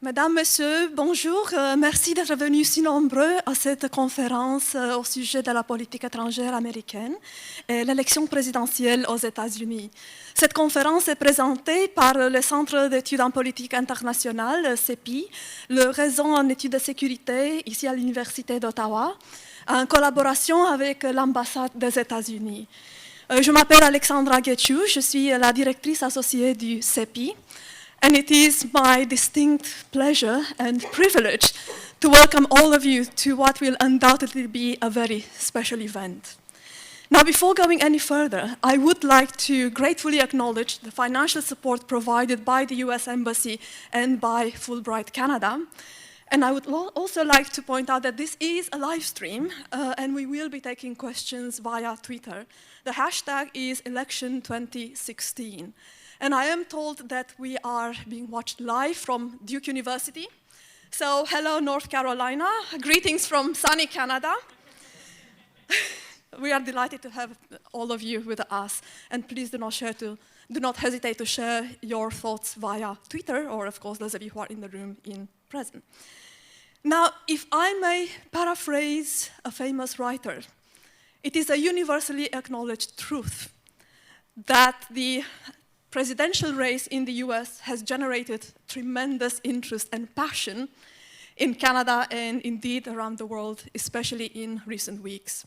Mesdames, Messieurs, bonjour. Merci d'être venus si nombreux à cette conférence au sujet de la politique étrangère américaine et l'élection présidentielle aux États-Unis. Cette conférence est présentée par le Centre d'études en politique internationale, CIPE, le réseau en études de sécurité ici à l'Université d'Ottawa, en collaboration avec l'ambassade des États-Unis. Je m'appelle Alexandra Getchou, je suis la directrice associée du CIPE. And it is my distinct pleasure and privilege to welcome all of you to what will undoubtedly be a very special event. Now, before going any further, I would like to gratefully acknowledge the financial support provided by the US Embassy and by Fulbright Canada. And I would also like to point out that this is a live stream, and we will be taking questions via Twitter. The hashtag is election2016. And I am told that we are being watched live from Duke University. So hello, North Carolina. Greetings from sunny Canada. We are delighted to have all of you with us. And please do not hesitate to share your thoughts via Twitter, or of course, those of you who are in the room in present. Now, if I may paraphrase a famous writer, it is a universally acknowledged truth that the presidential race in the US has generated tremendous interest and passion in Canada and indeed around the world, especially in recent weeks.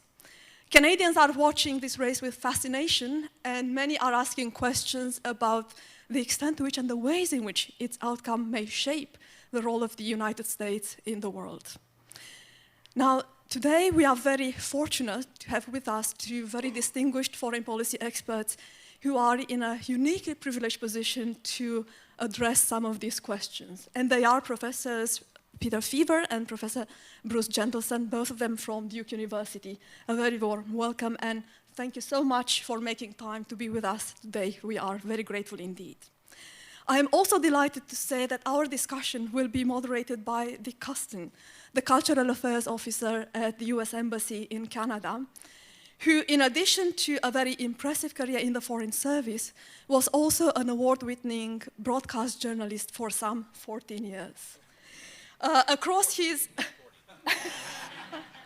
Canadians are watching this race with fascination, and many are asking questions about the extent to which and the ways in which its outcome may shape the role of the United States in the world. Now, today we are very fortunate to have with us two very distinguished foreign policy experts who are in a uniquely privileged position to address some of these questions. And they are Professors Peter Fever and Professor Bruce Gentleson, both of them from Duke University. A very warm welcome, and thank you so much for making time to be with us today. We are very grateful indeed. I am also delighted to say that our discussion will be moderated by Dick Custin, the Cultural Affairs Officer at the US Embassy in Canada, who, in addition to a very impressive career in the Foreign Service, was also an award-winning broadcast journalist for some 14 years. Across his...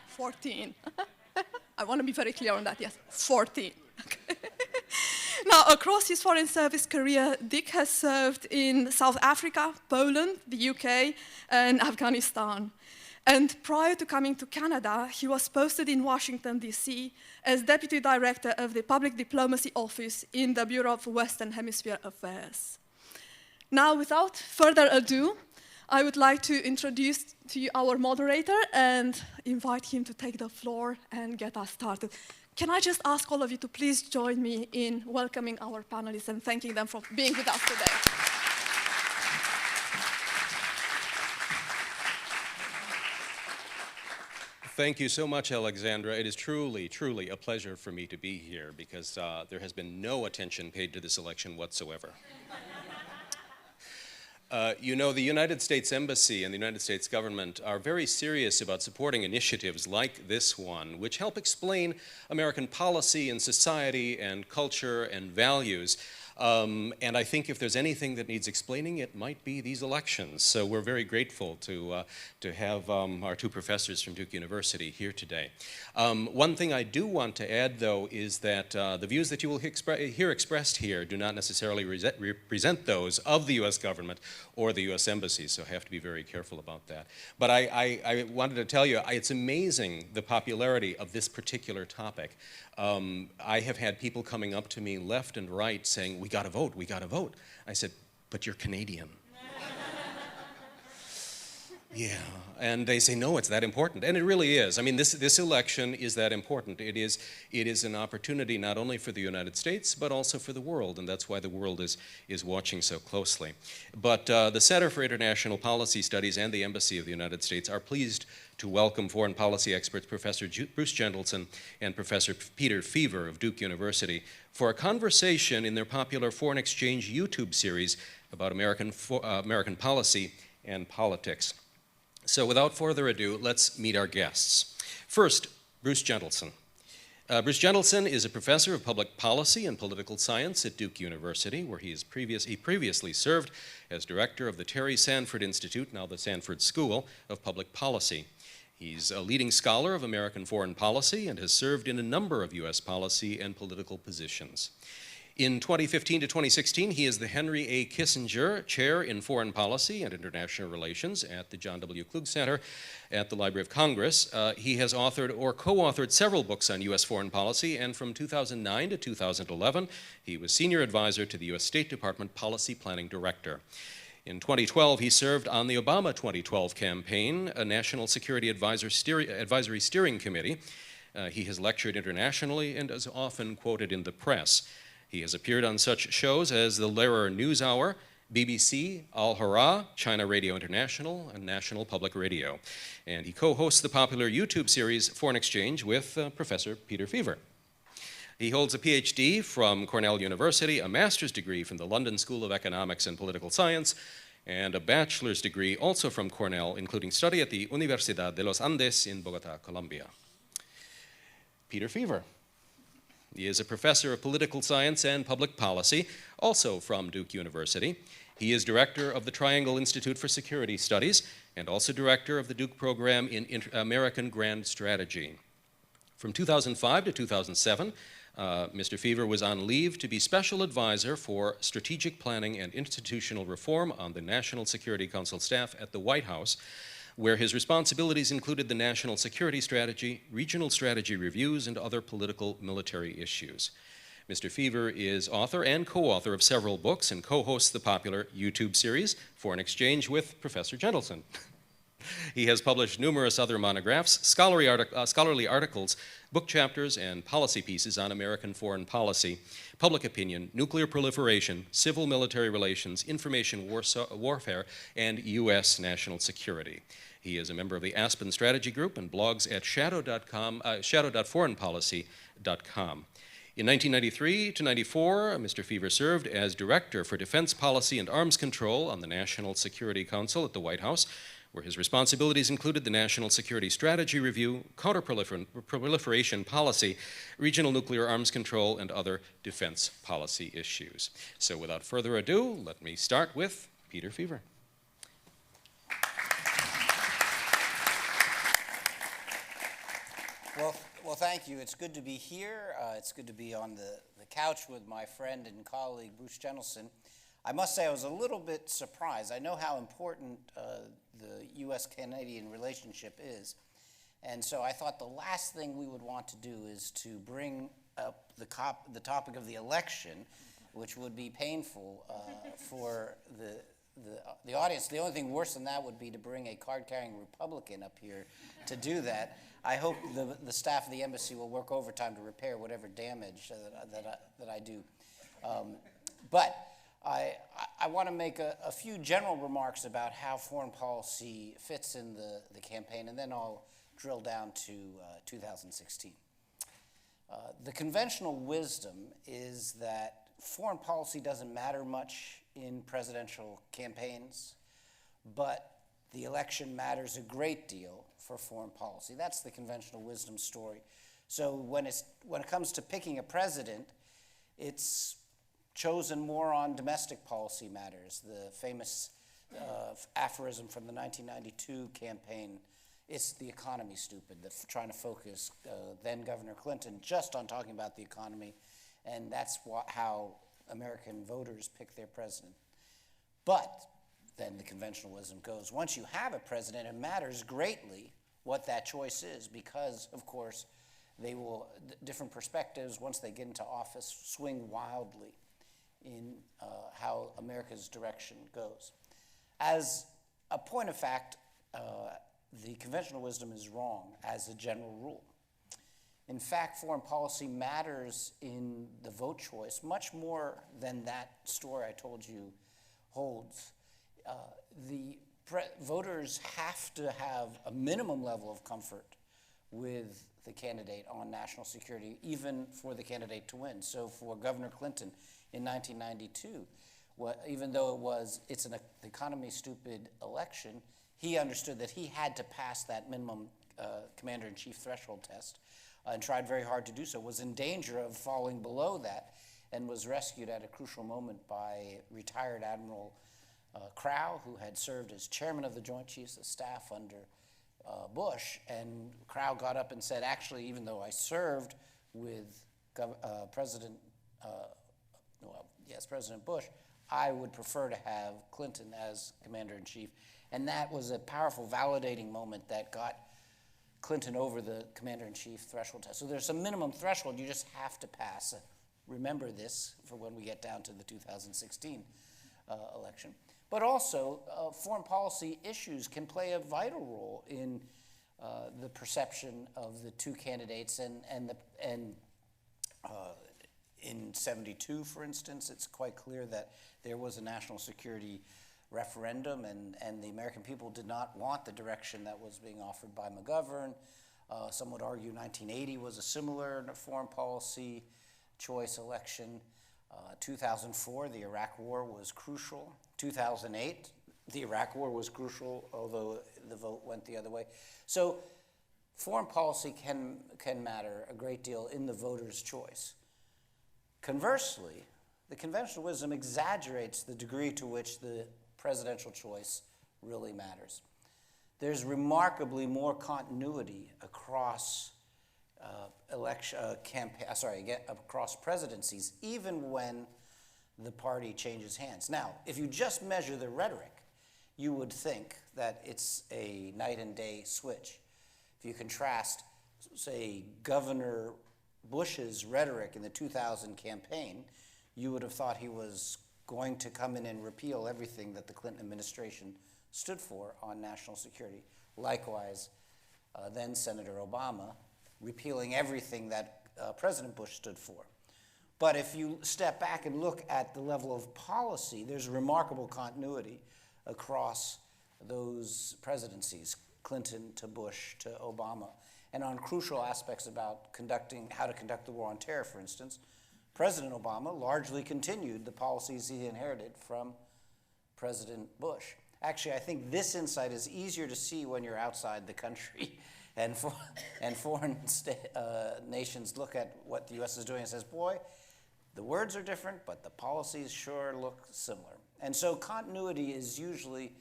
14. I want to be very clear on that, yes, 14. Now, across his Foreign Service career, Dick has served in South Africa, Poland, the UK, and Afghanistan. And prior to coming to Canada, he was posted in Washington, D.C. as Deputy Director of the Public Diplomacy Office in the Bureau of Western Hemisphere Affairs. Now, without further ado, I would like to introduce to you our moderator and invite him to take the floor and get us started. Can I just ask all of you to please join me in welcoming our panelists and thanking them for being with us today. Thank you so much, Alexandra. It is truly, truly a pleasure for me to be here because there has been no attention paid to this election whatsoever. You know, the United States Embassy and the United States government are very serious about supporting initiatives like this one, which help explain American policy and society and culture and values. And I think if there's anything that needs explaining, it might be these elections. So we're very grateful to have our two professors from Duke University here today. One thing I do want to add, though, is that the views that you will hear expressed here do not necessarily represent those of the U.S. government or the U.S. Embassy, so I have to be very careful about that. But I wanted to tell you, it's amazing the popularity of this particular topic. I have had people coming up to me left and right saying, we gotta vote, we gotta vote. I said, but you're Canadian. Yeah, and they say, no, it's that important. And it really is. I mean, this election is that important. It is an opportunity not only for the United States, but also for the world, and that's why the world is watching so closely. But the Center for International Policy Studies and the Embassy of the United States are pleased to welcome foreign policy experts Professor Bruce Gentleson and Professor Peter Fever of Duke University for a conversation in their popular Foreign Exchange YouTube series about American policy and politics. So without further ado, let's meet our guests. First, Bruce Gentleson. Bruce Gentleson is a professor of public policy and political science at Duke University, where he previously served as director of the Terry Sanford Institute, now the Sanford School of Public Policy. He's a leading scholar of American foreign policy and has served in a number of U.S. policy and political positions. In 2015 to 2016, he is the Henry A. Kissinger Chair in Foreign Policy and International Relations at the John W. Klug Center at the Library of Congress. He has authored or co-authored several books on U.S. foreign policy, and from 2009 to 2011, he was Senior Advisor to the U.S. State Department Policy Planning Director. In 2012, he served on the Obama 2012 campaign, a National Security Advisory Steering Committee. He has lectured internationally and is often quoted in the press. He has appeared on such shows as the Lehrer NewsHour, BBC, Al Hurrah, China Radio International, and National Public Radio. And he co-hosts the popular YouTube series Foreign Exchange with Professor Peter Feaver. He holds a PhD from Cornell University, a master's degree from the London School of Economics and Political Science, and a bachelor's degree also from Cornell, including study at the Universidad de los Andes in Bogota, Colombia. Peter Feaver. He is a professor of political science and public policy, also from Duke University. He is director of the Triangle Institute for Security Studies and also director of the Duke program in American Grand Strategy. From 2005 to 2007, Mr. Feaver was on leave to be special advisor for strategic planning and institutional reform on the National Security Council staff at the White House, where his responsibilities included the national security strategy, regional strategy reviews, and other political military issues. Mr. Feaver is author and co-author of several books and co-hosts the popular YouTube series, Foreign Exchange with Professor Gentleson. He has published numerous other monographs, scholarly articles, book chapters, and policy pieces on American foreign policy, public opinion, nuclear proliferation, civil-military relations, information warfare, and U.S. national security. He is a member of the Aspen Strategy Group and blogs at shadow.foreignpolicy.com. In 1993 to 94, Mr. Feaver served as Director for Defense Policy and Arms Control on the National Security Council at the White House, where his responsibilities included the National Security Strategy Review, counterproliferation policy, regional nuclear arms control, and other defense policy issues. So without further ado, let me start with Peter Feaver. Well, thank you. It's good to be here. It's good to be on the couch with my friend and colleague, Bruce Gentleson. I must say I was a little bit surprised. I know how important the U.S.-Canadian relationship is, and so I thought the last thing we would want to do is to bring up the topic of the election, which would be painful for the audience. The only thing worse than that would be to bring a card-carrying Republican up here to do that. I hope the staff of the embassy will work overtime to repair whatever damage that I do. But I want to make a few general remarks about how foreign policy fits in the campaign, and then I'll drill down to 2016. The conventional wisdom is that foreign policy doesn't matter much in presidential campaigns, but the election matters a great deal for foreign policy. That's the conventional wisdom story. So when it comes to picking a president, it's chosen more on domestic policy matters. The famous aphorism from the 1992 campaign, "It's the economy, stupid," trying to focus then Governor Clinton just on talking about the economy, and that's how American voters pick their president. But then the conventional wisdom goes, once you have a president, it matters greatly what that choice is, because, of course, different perspectives, once they get into office, swing wildly in how America's direction goes. As a point of fact, the conventional wisdom is wrong as a general rule. In fact, foreign policy matters in the vote choice much more than that story I told you holds. Voters have to have a minimum level of comfort with the candidate on national security, even for the candidate to win. So for Governor Clinton in 1992, even though it's an economy-stupid election, he understood that he had to pass that minimum commander-in-chief threshold test. and tried very hard to do so, was in danger of falling below that and was rescued at a crucial moment by retired Admiral Crow, who had served as chairman of the Joint Chiefs of Staff under Bush. And Crow got up and said, actually, even though I served with President Bush, I would prefer to have Clinton as commander-in-chief. And that was a powerful, validating moment that got Clinton over the commander-in-chief threshold test. So there's a minimum threshold you just have to pass. Remember this for when we get down to the 2016 election. But also, foreign policy issues can play a vital role in the perception of the two candidates. And in '72, for instance, it's quite clear that there was a national security referendum, and the American people did not want the direction that was being offered by McGovern. Some would argue 1980 was a similar foreign policy choice election. 2004, the Iraq War was crucial. 2008, the Iraq War was crucial, although the vote went the other way. So foreign policy can matter a great deal in the voter's choice. Conversely, the conventional wisdom exaggerates the degree to which the presidential choice really matters. There's remarkably more continuity across across presidencies, even when the party changes hands. Now, if you just measure the rhetoric, you would think that it's a night and day switch. If you contrast, say, Governor Bush's rhetoric in the 2000 campaign, you would have thought he was going to come in and repeal everything that the Clinton administration stood for on national security. Likewise, then Senator Obama repealing everything that President Bush stood for. But if you step back and look at the level of policy, there's remarkable continuity across those presidencies, Clinton to Bush to Obama. And on crucial aspects about how to conduct the war on terror, for instance, President Obama largely continued the policies he inherited from President Bush. Actually, I think this insight is easier to see when you're outside the country and foreign nations look at what the U.S. is doing and says, boy, the words are different, but the policies sure look similar. And so continuity is usually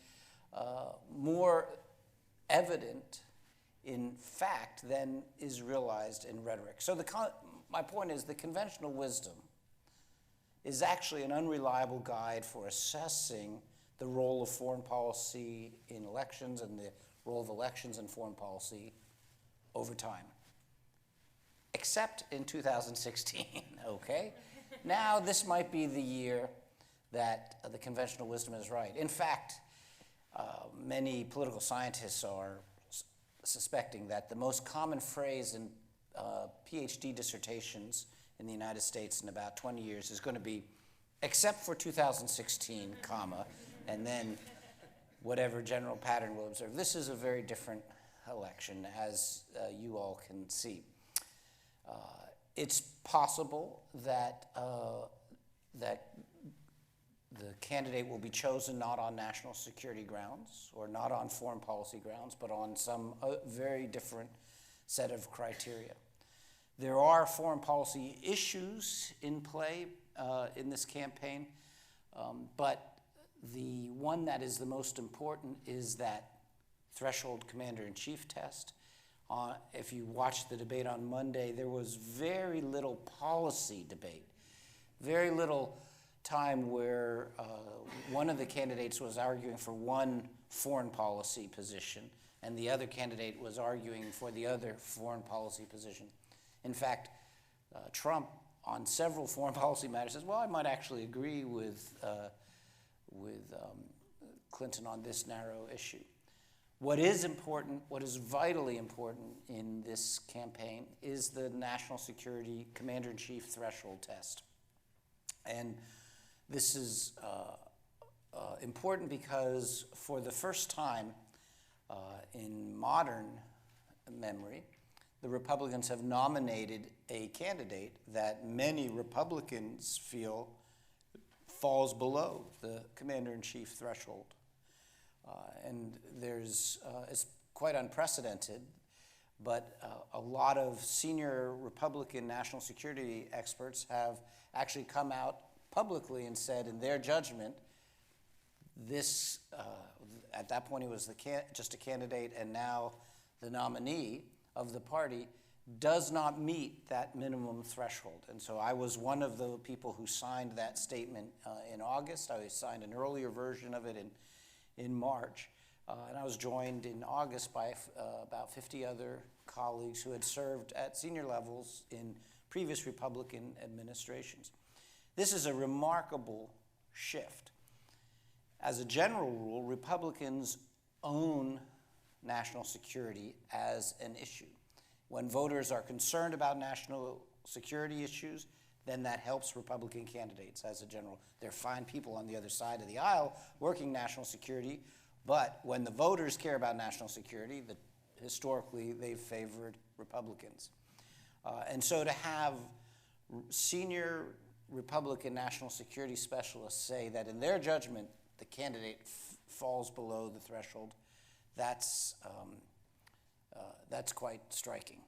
more evident in fact than is realized in rhetoric. So my point is the conventional wisdom is actually an unreliable guide for assessing the role of foreign policy in elections and the role of elections in foreign policy over time. Except in 2016, okay? Now this might be the year that the conventional wisdom is right. In fact, many political scientists are suspecting that the most common phrase in PhD dissertations in the United States in about 20 years is going to be, except for 2016, comma, and then whatever general pattern we'll observe. This is a very different election, as you all can see. It's possible that that the candidate will be chosen not on national security grounds or not on foreign policy grounds, but on some very different set of criteria. There are foreign policy issues in play in this campaign, but the one that is the most important is that threshold commander-in-chief test. If you watched the debate on Monday, there was very little policy debate, very little time where one of the candidates was arguing for one foreign policy position and the other candidate was arguing for the other foreign policy position. In fact, Trump on several foreign policy matters says, well, I might actually agree with Clinton on this narrow issue. What is important, what is vitally important in this campaign is the national security commander-in-chief threshold test. And this is important because for the first time in modern memory, the Republicans have nominated a candidate that many Republicans feel falls below the commander-in-chief threshold. And it's quite unprecedented but a lot of senior Republican national security experts have actually come out publicly and said, in their judgment, this, at that point he was just a candidate and now the nominee of the party, does not meet that minimum threshold. And so I was one of the people who signed that statement in August. I signed an earlier version of it in March. And I was joined in August by about 50 other colleagues who had served at senior levels in previous Republican administrations. This is a remarkable shift. As a general rule, Republicans own national security as an issue. When voters are concerned about national security issues, then that helps Republican candidates as a general. There are fine people on the other side of the aisle working national security, but when the voters care about national security, historically they've favored Republicans. And so to have senior Republican national security specialists say that in their judgment the candidate falls below the threshold, that's quite striking.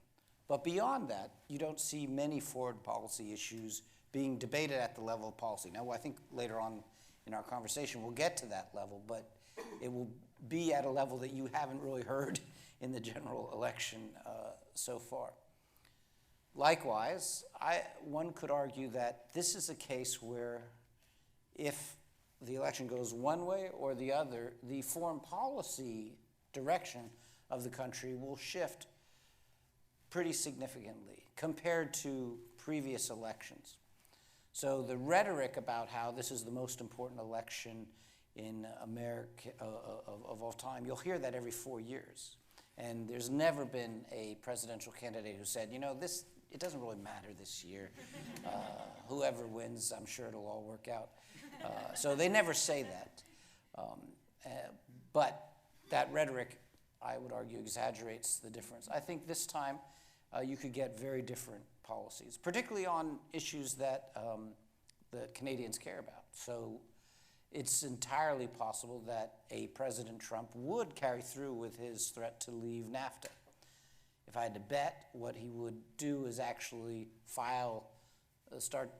But beyond that, you don't see many foreign policy issues being debated at the level of policy. Now, I think later on in our conversation we'll get to that level, but it will be at a level that you haven't really heard in the general election so far. Likewise, one could argue that this is a case where if the election goes one way or the other, the foreign policy direction of the country will shift pretty significantly compared to previous elections. So the rhetoric about how this is the most important election in America of all time, you'll hear that every 4 years. And there's never been a presidential candidate who said, you know, it doesn't really matter this year. Whoever wins, I'm sure it'll all work out. So they never say that. But that rhetoric, I would argue, exaggerates the difference. I think this time you could get very different policies, particularly on issues that the Canadians care about. So it's entirely possible that a President Trump would carry through with his threat to leave NAFTA. If I had to bet, what he would do is actually start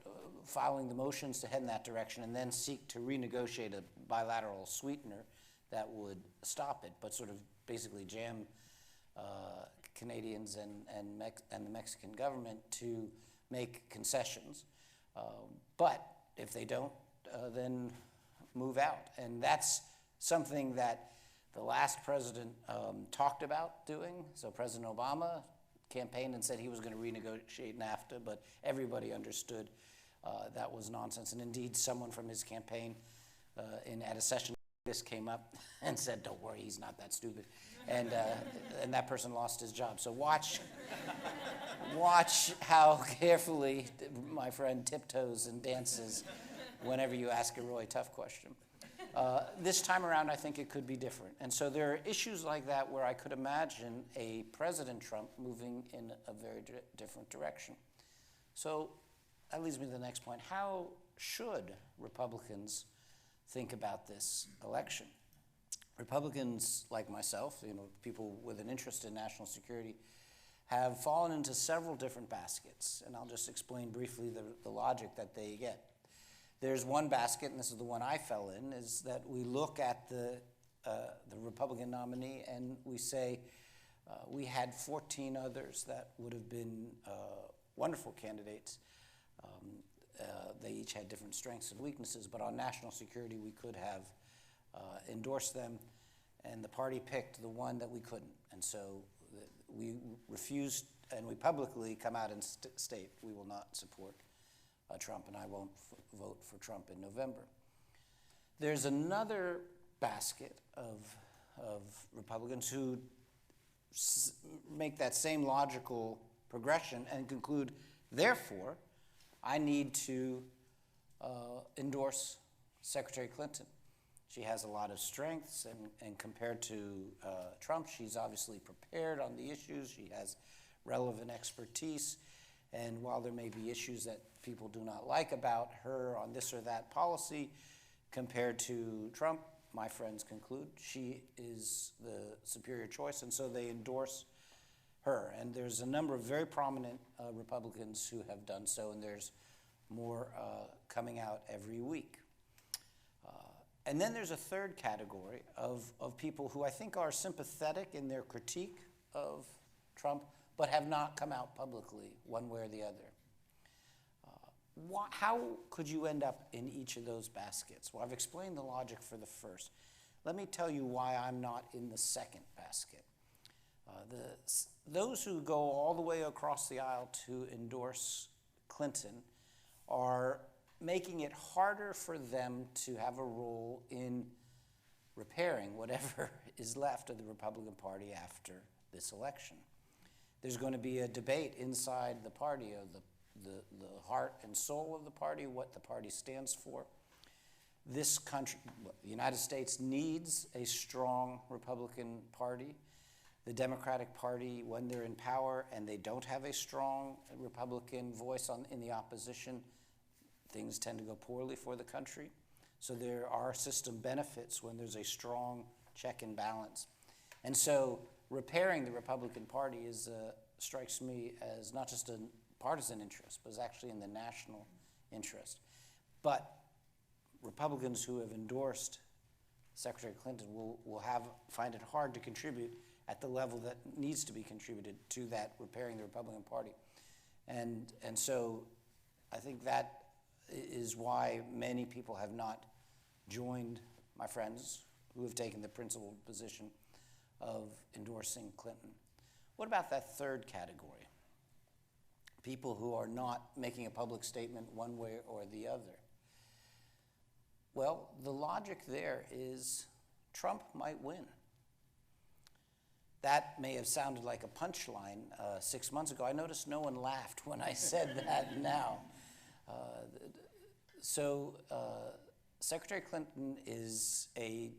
filing the motions to head in that direction and then seek to renegotiate a bilateral sweetener that would stop it, but sort of basically jam Canadians and the Mexican government to make concessions. But if they don't, then move out. And that's something that the last president talked about doing. So President Obama campaigned and said he was going to renegotiate NAFTA, but everybody understood that was nonsense. And indeed, someone from his campaign at a session like this came up and said, don't worry, he's not that stupid. And that person lost his job. So watch how carefully my friend tiptoes and dances whenever you ask a really tough question. This time around, I think it could be different. And so there are issues like that where I could imagine a President Trump moving in a very different direction. So that leads me to the next point. How should Republicans think about this election? Republicans like myself, people with an interest in national security, have fallen into several different baskets. And I'll just explain briefly the logic that they get. There's one basket, and this is the one I fell in, is that we look at the Republican nominee and we say we had 14 others that would have been wonderful candidates. They each had different strengths and weaknesses, but on national security we could have endorsed them, and the party picked the one that we couldn't. And so we refused, and we publicly come out and state we will not support Trump, and I won't vote for Trump in November. There's another basket of Republicans who make that same logical progression and conclude, therefore, I need to endorse Secretary Clinton. She has a lot of strengths, and compared to Trump, she's obviously prepared on the issues. She has relevant expertise. And while there may be issues that people do not like about her on this or that policy, compared to Trump, my friends conclude she is the superior choice, and so they endorse her. And there's a number of very prominent Republicans who have done so, and there's more coming out every week. And then there's a third category of people who I think are sympathetic in their critique of Trump, but have not come out publicly one way or the other. How could you end up in each of those baskets? Well, I've explained the logic for the first. Let me tell you why I'm not in the second basket. Those who go all the way across the aisle to endorse Clinton are making it harder for them to have a role in repairing whatever is left of the Republican Party after this election. There's going to be a debate inside the party of the heart and soul of the party, what the party stands for. This country, the United States, needs a strong Republican Party. The Democratic Party, when they're in power and they don't have a strong Republican voice in the opposition, things tend to go poorly for the country. So there are system benefits when there's a strong check and balance. And so repairing the Republican Party strikes me as not just a partisan interest, but is actually in the national interest. But Republicans who have endorsed Secretary Clinton will find it hard to contribute at the level that needs to be contributed to that repairing the Republican Party. And so I think that is why many people have not joined my friends who have taken the principled position of endorsing Clinton. What about that third category? People who are not making a public statement one way or the other. Well, the logic there is Trump might win. That may have sounded like a punchline 6 months ago. I noticed no one laughed when I said that now. Secretary Clinton is a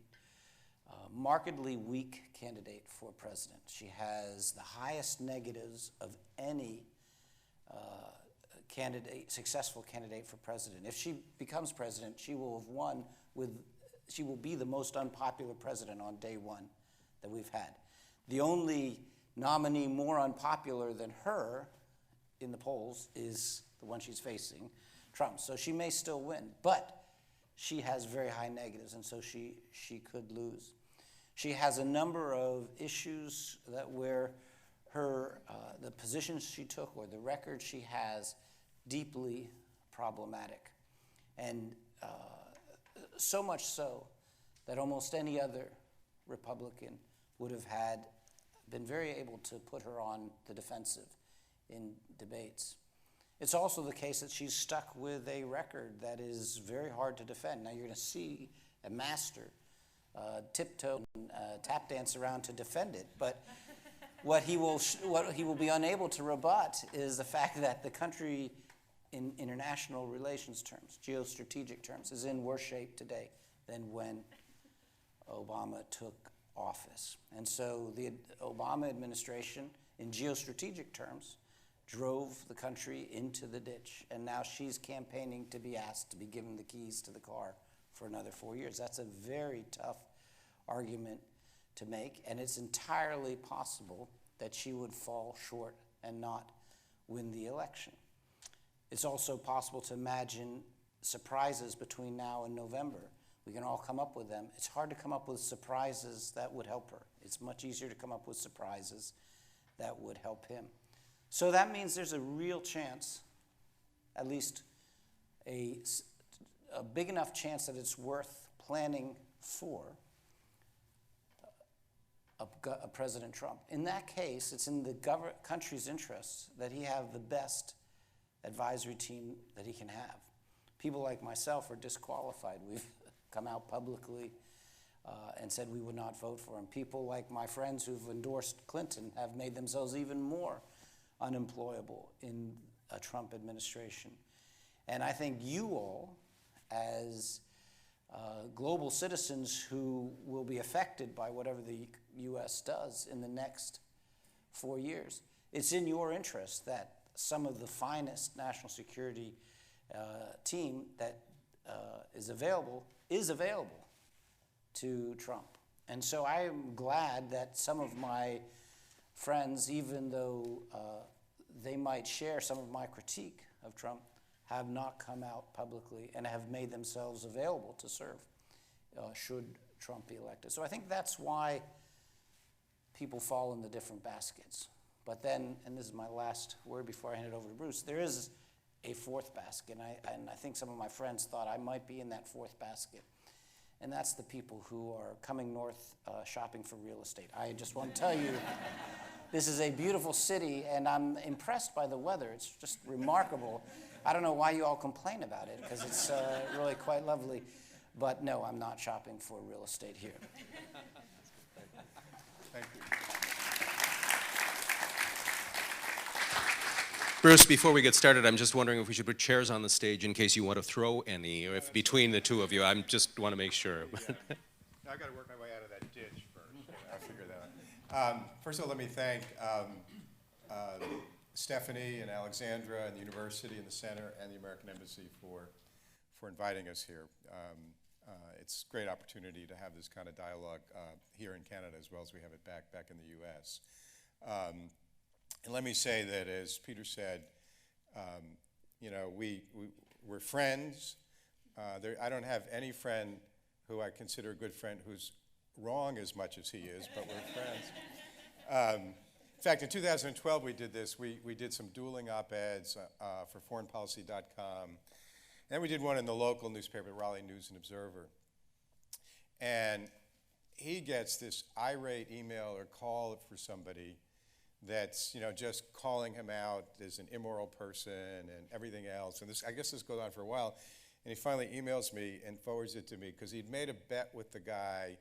markedly weak candidate for president. She has the highest negatives of any successful candidate for president. If she becomes president, she will be the most unpopular president on day one that we've had. The only nominee more unpopular than her in the polls is the one she's facing, Trump. So she may still win, but she has very high negatives, and so she could lose. She has a number of issues where the positions she took or the record she has deeply problematic, and so much so that almost any other Republican would have been very able to put her on the defensive in debates. It's also the case that she's stuck with a record that is very hard to defend. Now you're going to see a master tiptoe and tap dance around to defend it, but what he will be unable to rebut is the fact that the country in international relations terms, geostrategic terms, is in worse shape today than when Obama took office. And so the Obama administration, in geostrategic terms, drove the country into the ditch. And now she's campaigning to be asked to be given the keys to the car for another 4 years. That's a very tough argument to make. And it's entirely possible that she would fall short and not win the election. It's also possible to imagine surprises between now and November. We can all come up with them. It's hard to come up with surprises that would help her. It's much easier to come up with surprises that would help him. So that means there's a real chance, at least a big enough chance that it's worth planning for a President Trump. In that case, it's in the country's interests that he have the best advisory team that he can have. People like myself are disqualified. We've come out publicly and said we would not vote for him. People like my friends who've endorsed Clinton have made themselves even more unemployable in a Trump administration. And I think you all, as global citizens who will be affected by whatever the U.S. does in the next 4 years, it's in your interest that some of the finest national security team that is available to Trump. And so I am glad that some of my friends, even though they might share some of my critique of Trump, have not come out publicly and have made themselves available to serve should Trump be elected. So I think that's why people fall in the different baskets. But then, and this is my last word before I hand it over to Bruce, there is a fourth basket, and I think some of my friends thought I might be in that fourth basket. And that's the people who are coming north shopping for real estate. I just want to tell you, this is a beautiful city, and I'm impressed by the weather. It's just remarkable. I don't know why you all complain about it, because it's really quite lovely. But no, I'm not shopping for real estate here. Thank you. Bruce, before we get started, I'm just wondering if we should put chairs on the stage in case you want to throw any, or if between the two of you. I just want to make sure. Yeah. I've got to work my way out of that ditch first. I'll figure that out. First of all, let me thank Stephanie and Alexandra and the university and the center and the American Embassy for inviting us here. It's a great opportunity to have this kind of dialogue here in Canada as well as we have it back in the U.S. And let me say that, as Peter said, we're friends. I don't have any friend who I consider a good friend who's wrong as much as he is, but we're friends. In fact, in 2012 we did this. We did some dueling op-eds for foreignpolicy.com. And then we did one in the local newspaper, Raleigh News and Observer. And he gets this irate email or call for somebody that's just calling him out as an immoral person and everything else. And this, I guess this goes on for a while. And he finally emails me and forwards it to me because he'd made a bet with the guy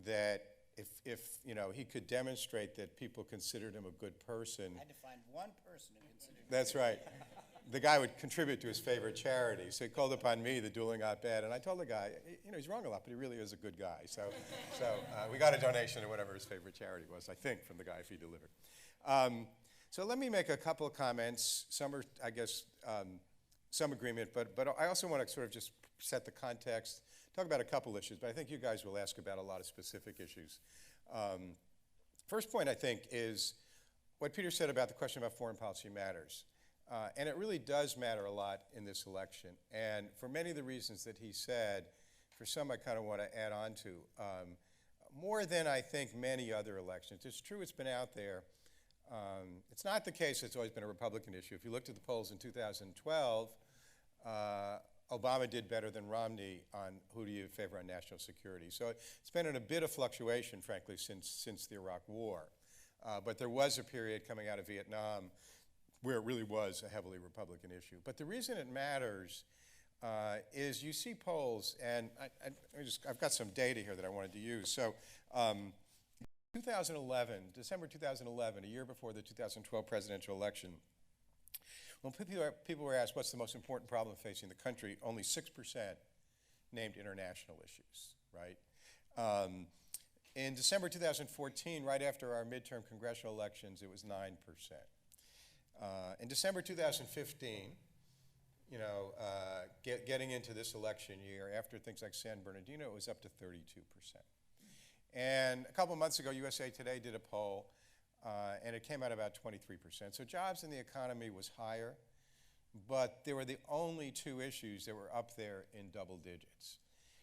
that if he could demonstrate that people considered him a good person. I had to find one person who considered me. That's right. The guy would contribute to his favorite charity. So he called upon me, the dueling op-ed, and I told the guy, he's wrong a lot, but he really is a good guy. So we got a donation to whatever his favorite charity was, I think, from the guy if he delivered. So let me make a couple of comments. Some are, I guess, some agreement, but I also want to sort of just set the context, talk about a couple issues, but I think you guys will ask about a lot of specific issues. First point, I think, is what Peter said about the question about foreign policy matters. And it really does matter a lot in this election. And for many of the reasons that he said, for some I kind of want to add on to, more than I think many other elections. It's true it's been out there. It's not the case it's always been a Republican issue. If you looked at the polls in 2012, Obama did better than Romney on who do you favor on national security. So it's been in a bit of fluctuation, frankly, since the Iraq War. But there was a period coming out of Vietnam where it really was a heavily Republican issue. But the reason it matters is you see polls, and I've got some data here that I wanted to use. So 2011, December 2011, a year before the 2012 presidential election, when people were asked what's the most important problem facing the country, only 6% named international issues, right? In December 2014, right after our midterm congressional elections, it was 9%. In December 2015, getting into this election year, after things like San Bernardino, it was up to 32%. And a couple months ago, USA Today did a poll, and it came out about 23%. So jobs in the economy was higher, but they were the only two issues that were up there in double digits.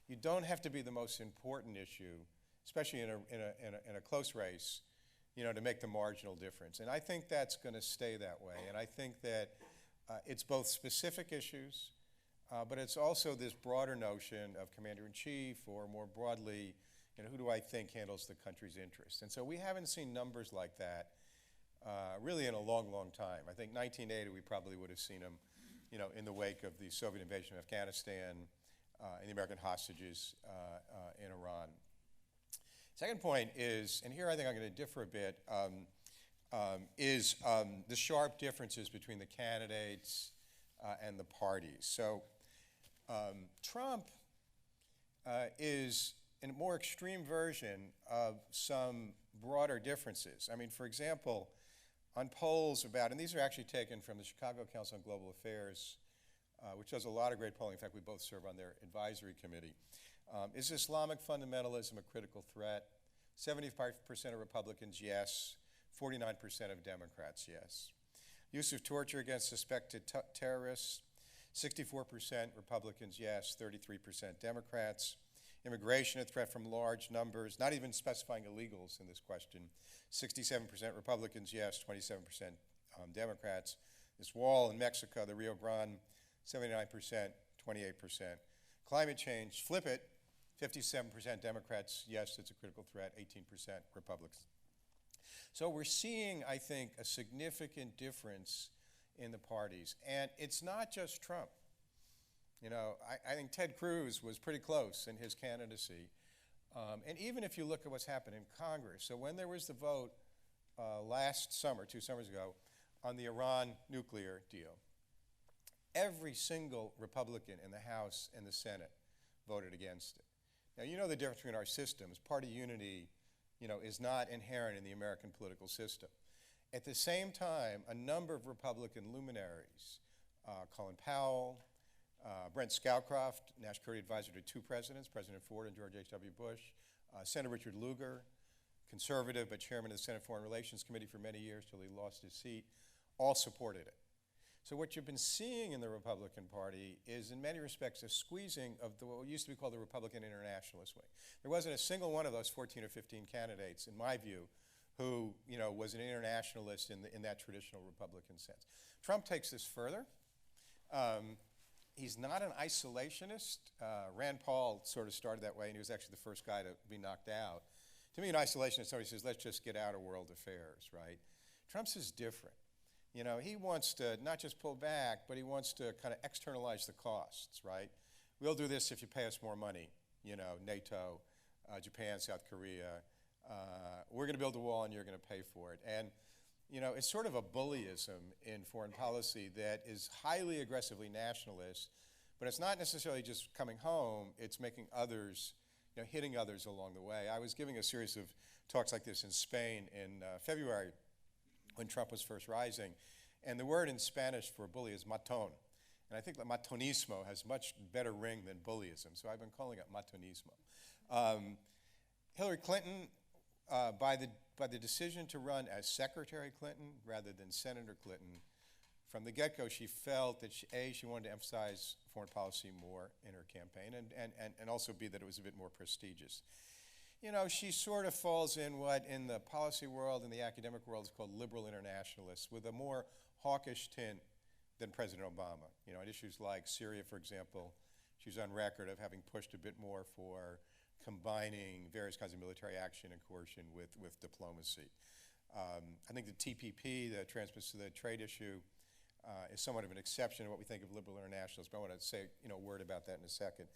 You don't have to be the most important issue, especially in a close race, to make the marginal difference. And I think that's going to stay that way. And I think that it's both specific issues, but it's also this broader notion of commander-in-chief, or more broadly, who do I think handles the country's interests? And so we haven't seen numbers like that really in a long, long time. I think 1980 we probably would have seen them, in the wake of the Soviet invasion of Afghanistan and the American hostages in Iran. Second point is, and here I think I'm going to differ a bit, is the sharp differences between the candidates and the parties. So Trump is a more extreme version of some broader differences. I mean, for example, on polls about, and these are actually taken from the Chicago Council on Global Affairs, which does a lot of great polling. In fact, we both serve on their advisory committee. Is Islamic fundamentalism a critical threat? 75% of Republicans, yes. 49% of Democrats, yes. Use of torture against suspected terrorists, 64% Republicans, yes, 33% Democrats. Immigration, a threat from large numbers, not even specifying illegals in this question, 67% Republicans, yes, 27% Democrats. This wall in Mexico, the Rio Grande, 79%, 28%. Climate change, flip it, 57% Democrats, yes, it's a critical threat, 18% Republicans. So we're seeing, I think, a significant difference in the parties. And it's not just Trump. You know, I think Ted Cruz was pretty close in his candidacy. And even if you look at what's happened in Congress, so when there was the vote last summer, 2 summers ago, on the Iran nuclear deal, every single Republican in the House and the Senate voted against it. Now, you know the difference between our systems. Party unity, you know, is not inherent in the American political system. At the same time, a number of Republican luminaries, Colin Powell, Brent Scowcroft, National Security Advisor to 2 presidents, President Ford and George H.W. Bush, Senator Richard Lugar, conservative but chairman of the Senate Foreign Relations Committee for many years till he lost his seat, all supported it. So what you've been seeing in the Republican Party is, in many respects, a squeezing of what used to be called the Republican internationalist wing. There wasn't a single one of those 14 or 15 candidates, in my view, who, you know, was an internationalist in that traditional Republican sense. Trump takes this further. He's not an isolationist. Rand Paul sort of started that way, and he was actually the first guy to be knocked out. To me, an isolationist is somebody who says, let's just get out of world affairs, right? Trump's is different. You know, he wants to not just pull back, but he wants to kind of externalize the costs, right? We'll do this if you pay us more money, you know, NATO, Japan, South Korea. We're going to build a wall and you're going to pay for it. And, you know, it's sort of a bullyism in foreign policy that is highly aggressively nationalist, but it's not necessarily just coming home, it's making others, you know, hitting others along the way. I was giving a series of talks like this in Spain in February when Trump was first rising, and the word in Spanish for bully is matón. And I think that matonismo has much better ring than bullyism, so I've been calling it matonismo. Hillary Clinton, by the decision to run as Secretary Clinton rather than Senator Clinton, from the get-go she felt that she wanted to emphasize foreign policy more in her campaign, and also B, that it was a bit more prestigious. You know, she sort of falls in what in the policy world and the academic world is called liberal internationalists, with a more hawkish tint than President Obama. You know, on issues like Syria, for example, she's on record of having pushed a bit more for combining various kinds of military action and coercion with diplomacy. I think the TPP, the Trans-Pacific Trade issue, is somewhat of an exception to what we think of liberal internationalists, but I want to say, you know, a word about that in a second.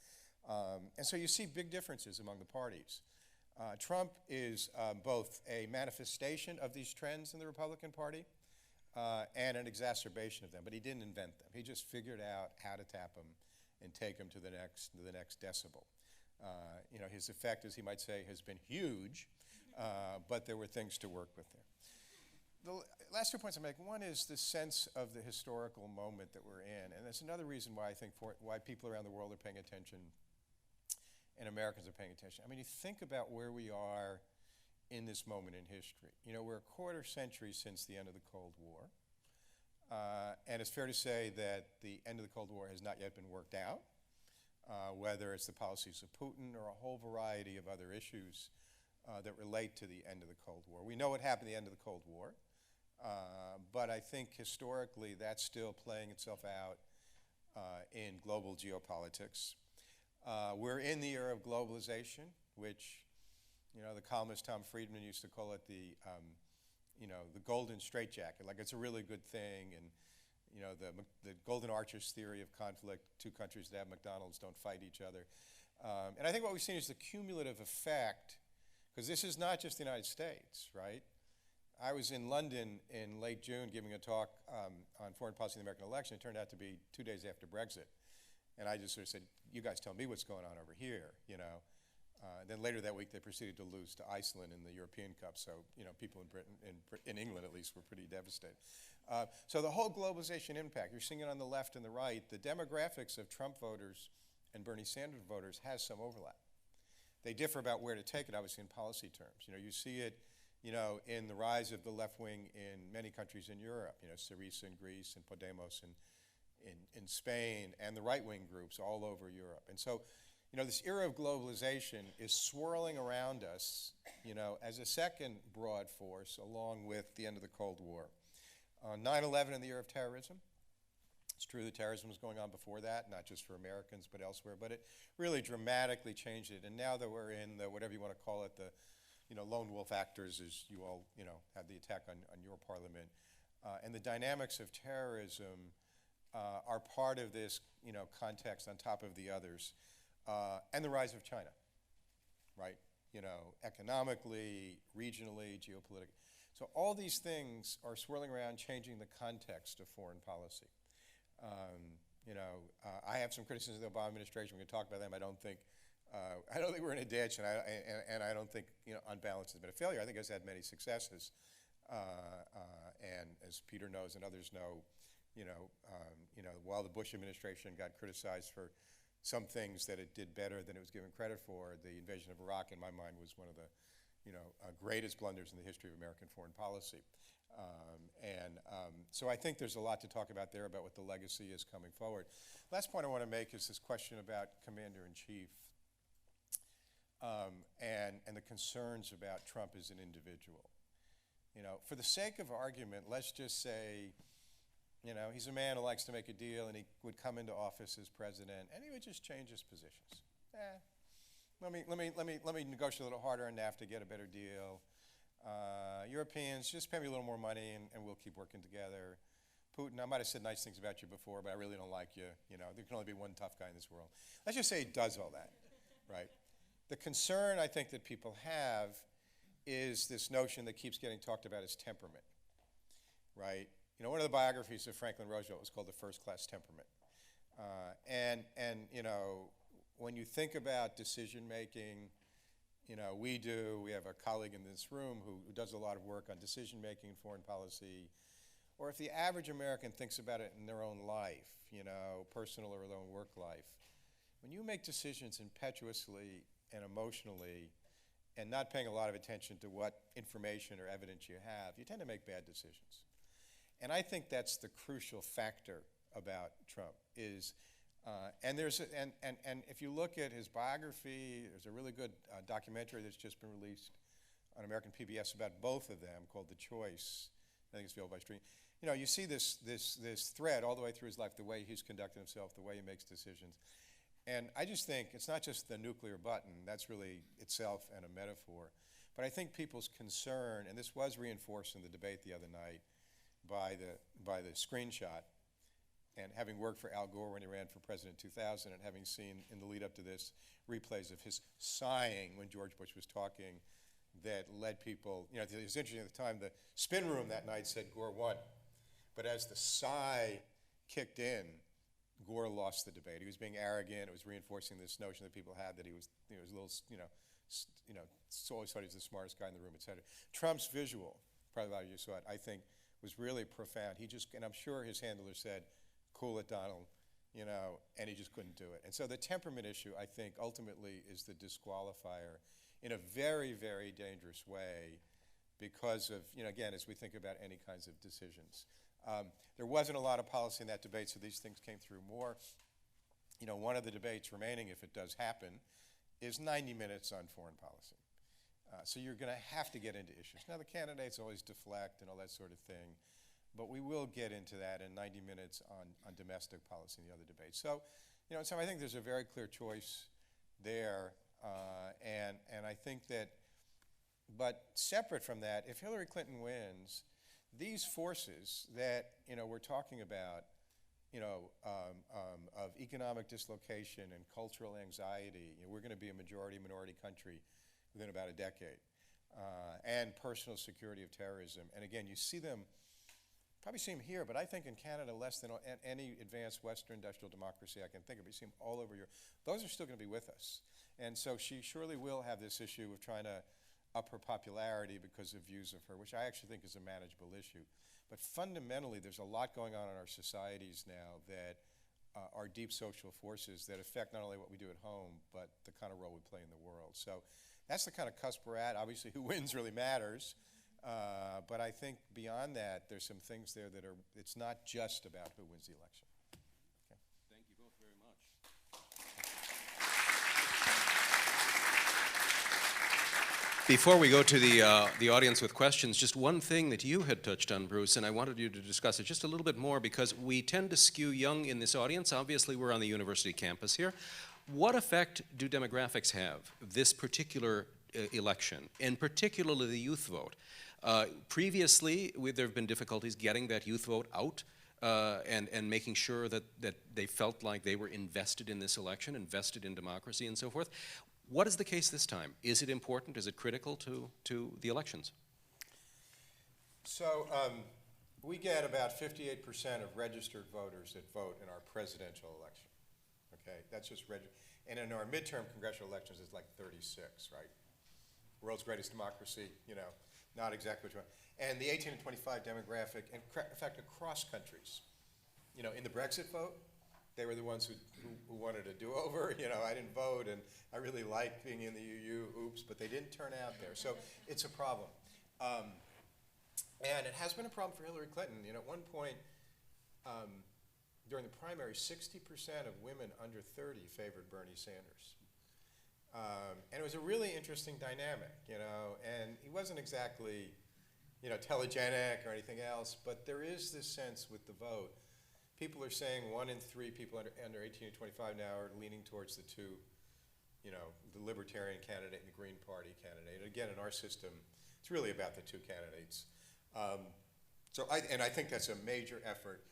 And so you see big differences among the parties. Trump is both a manifestation of these trends in the Republican Party and an exacerbation of them, but he didn't invent them. He just figured out how to tap them and take them to the next decibel. You know, his effect, as he might say, has been huge, but there were things to work with there. The last 2 points I make, one is the sense of the historical moment that we're in, and that's another reason why I think why people around the world are paying attention and Americans are paying attention. I mean, you think about where we are in this moment in history. You know, we're a quarter century since the end of the Cold War, and it's fair to say that the end of the Cold War has not yet been worked out, whether it's the policies of Putin or a whole variety of other issues that relate to the end of the Cold War. We know what happened at the end of the Cold War, but I think historically that's still playing itself out in global geopolitics. We're in the era of globalization, which, you know, the columnist Tom Friedman used to call it the, you know, the golden straitjacket. Like, it's a really good thing, and, you know, the golden arches theory of conflict, 2 countries that have McDonald's don't fight each other. And I think what we've seen is the cumulative effect, because this is not just the United States, right? I was in London in late June giving a talk on foreign policy in the American election. It turned out to be 2 days after Brexit. And I just sort of said, you guys tell me what's going on over here, you know. Then later that week, they proceeded to lose to Iceland in the European Cup. So, you know, people in Britain, in England at least, were pretty devastated. So the whole globalization impact, you're seeing it on the left and the right. The demographics of Trump voters and Bernie Sanders voters has some overlap. They differ about where to take it, obviously, in policy terms. You know, you see it in the rise of the left wing in many countries in Europe, Syriza in Greece and Podemos in Spain, and the right-wing groups all over Europe. And so, this era of globalization is swirling around us, as a second broad force along with the end of the Cold War. 9/11 in the year of terrorism. It's true that terrorism was going on before that, not just for Americans but elsewhere, but it really dramatically changed it. And now that we're in the, whatever you want to call it, the lone wolf actors, as you all had the attack on your parliament, and the dynamics of terrorism are part of this context on top of the others, and the rise of China, right? Economically, regionally, geopolitically. So all these things are swirling around, changing the context of foreign policy. I have some criticisms of the Obama administration. We can talk about them. I don't think we're in a ditch, and I don't think on balance has been a failure. I think it's had many successes, and as Peter knows and others know, while the Bush administration got criticized for some things that it did better than it was given credit for, the invasion of Iraq, in my mind, was one of the greatest blunders in the history of American foreign policy. So I think there's a lot to talk about there about what the legacy is coming forward. Last point I want to make is this question about Commander-in-Chief and the concerns about Trump as an individual. For the sake of argument, let's just say, he's a man who likes to make a deal, and he would come into office as president, and he would just change his positions. Let me negotiate a little harder on NAFTA, get a better deal. Europeans, just pay me a little more money, and we'll keep working together. Putin, I might have said nice things about you before, but I really don't like you. There can only be one tough guy in this world. Let's just say he does all that, right? The concern I think that people have is this notion that keeps getting talked about as temperament, right? One of the biographies of Franklin Roosevelt was called The First-Class Temperament. When you think about decision-making, we have a colleague in this room who does a lot of work on decision-making in foreign policy. Or if the average American thinks about it in their own life, personal or their own work life, when you make decisions impetuously and emotionally and not paying a lot of attention to what information or evidence you have, you tend to make bad decisions. And I think that's the crucial factor about Trump is, and if you look at his biography, there's a really good documentary that's just been released on American PBS about both of them called The Choice. I think it's available by stream. You see this thread all the way through his life, the way he's conducted himself, the way he makes decisions. And I just think it's not just the nuclear button, that's really itself and a metaphor. But I think people's concern, and this was reinforced in the debate the other night by the screenshot, and having worked for Al Gore when he ran for president in 2000, and having seen in the lead up to this replays of his sighing when George Bush was talking that led people, it was interesting at the time, the spin room that night said Gore won. But as the sigh kicked in, Gore lost the debate. He was being arrogant. It was reinforcing this notion that people had that he was a little, always thought he was the smartest guy in the room, et cetera. Trump's visual, probably a lot of you saw it, I think was really profound. And I'm sure his handler said, cool it, Donald, and he just couldn't do it. And so the temperament issue, I think, ultimately is the disqualifier in a very, very dangerous way because of, again, as we think about any kinds of decisions. There wasn't a lot of policy in that debate, so these things came through more. One of the debates remaining, if it does happen, is 90 minutes on foreign policy. So you're going to have to get into issues. Now, the candidates always deflect and all that sort of thing, but we will get into that in 90 minutes on domestic policy and the other debates. So, so I think there's a very clear choice there, and I think that, but separate from that, if Hillary Clinton wins, these forces that we're talking about, of economic dislocation and cultural anxiety, we're going to be a majority-minority country within about a decade, and personal security of terrorism. And again, you see them, probably see them here, but I think in Canada less than any advanced Western industrial democracy I can think of. You see them all over Europe. Those are still going to be with us. And so she surely will have this issue of trying to up her popularity because of views of her, which I actually think is a manageable issue. But fundamentally, there's a lot going on in our societies now that are deep social forces that affect not only what we do at home, but the kind of role we play in the world. So that's the kind of cusp we're at. Obviously, who wins really matters. But I think beyond that, there's some things there that are, it's not just about who wins the election. Okay. Thank you both very much. Before we go to the audience with questions, just one thing that you had touched on, Bruce, and I wanted you to discuss it just a little bit more because we tend to skew young in this audience. Obviously, we're on the university campus here. What effect do demographics have, this particular election, and particularly the youth vote? Previously, there have been difficulties getting that youth vote out and making sure that they felt like they were invested in this election, invested in democracy and so forth. What is the case this time? Is it important? Is it critical to the elections? So we get about 58% of registered voters that vote in our presidential election. Okay, that's just and in our midterm congressional elections, it's like 36, right? World's greatest democracy, you know, not exactly what you want. And the 18 to 25 demographic, in fact, across countries, you know, in the Brexit vote, they were the ones who wanted a do-over. You know, I didn't vote, and I really liked being in the EU, oops, but they didn't turn out there. So it's a problem. And it has been a problem for Hillary Clinton. You know, at one point, during the primary, 60% of women under 30 favored Bernie Sanders. And it was a really interesting dynamic, you know, and he wasn't exactly, you know, telegenic or anything else, but there is this sense with the vote. People are saying 1 in 3 people under 18 to 25 now are leaning towards the two, you know, the Libertarian candidate and the Green Party candidate. And again, in our system, it's really about the two candidates. And I think that's a major effort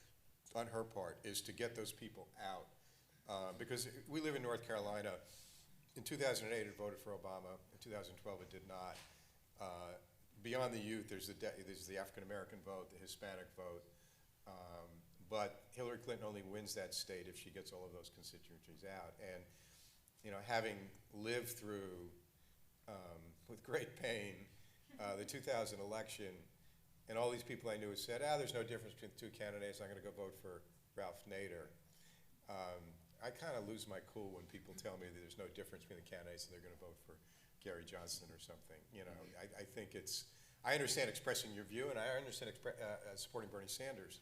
on her part, is to get those people out. Because we live in North Carolina. In 2008, it voted for Obama. In 2012, it did not. Beyond the youth, there's the African-American vote, the Hispanic vote. But Hillary Clinton only wins that state if she gets all of those constituencies out. And, you know, having lived through, with great pain, the 2000 election, and all these people I knew said, there's no difference between the two candidates, I'm going to go vote for Ralph Nader. I kind of lose my cool when people tell me that there's no difference between the candidates and they're going to vote for Gary Johnson or something. You know, I think I understand expressing your view, and I understand supporting Bernie Sanders.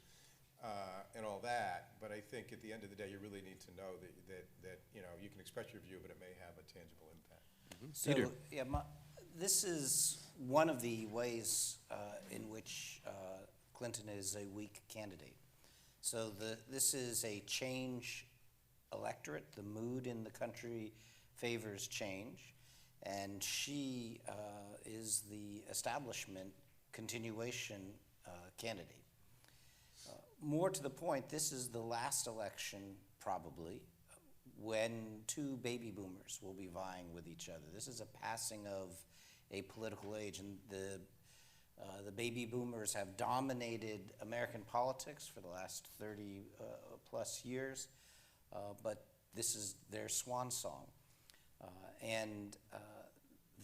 And all that, but I think at the end of the day, you really need to know that you know, you can express your view, but it may have a tangible impact. Mm-hmm. So, yeah, this is one of the ways in which Clinton is a weak candidate. So this is a change electorate. The mood in the country favors change, and she is the establishment continuation candidate. More to the point, this is the last election, probably, when two baby boomers will be vying with each other. This is a passing of a political age, and the baby boomers have dominated American politics for the last 30 plus years, but this is their swan song. And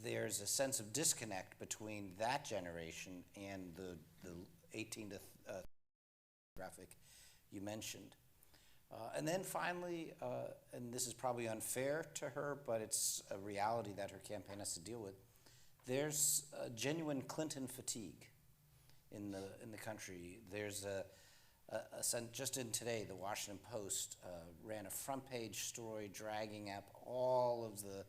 there's a sense of disconnect between that generation and the 18 to graphic you mentioned. And then finally, and this is probably unfair to her, but it's a reality that her campaign has to deal with, there's a genuine Clinton fatigue in the country. There's a sense, just in today, the Washington Post ran a front page story dragging up all of the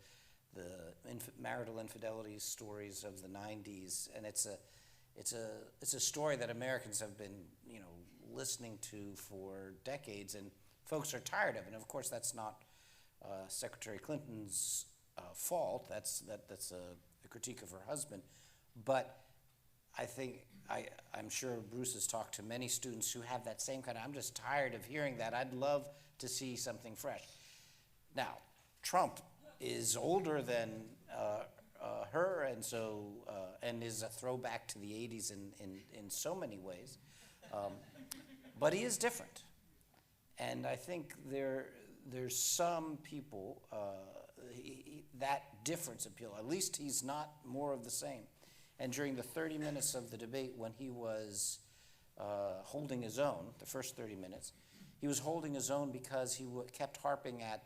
marital infidelity stories of the 90s, and it's a story that Americans have been, you know, listening to for decades, and folks are tired of it. And of course, that's not Secretary Clinton's fault. That's a critique of her husband. But I think I'm sure Bruce has talked to many students who have that same kind of, I'm just tired of hearing that. I'd love to see something fresh. Now, Trump is older than her, and so and is a throwback to the 80s in so many ways. But he is different, and I think there's some people that difference appeal. At least he's not more of the same. And during the 30 minutes of the debate, when he was holding his own, the first 30 minutes, he was holding his own because he kept harping at,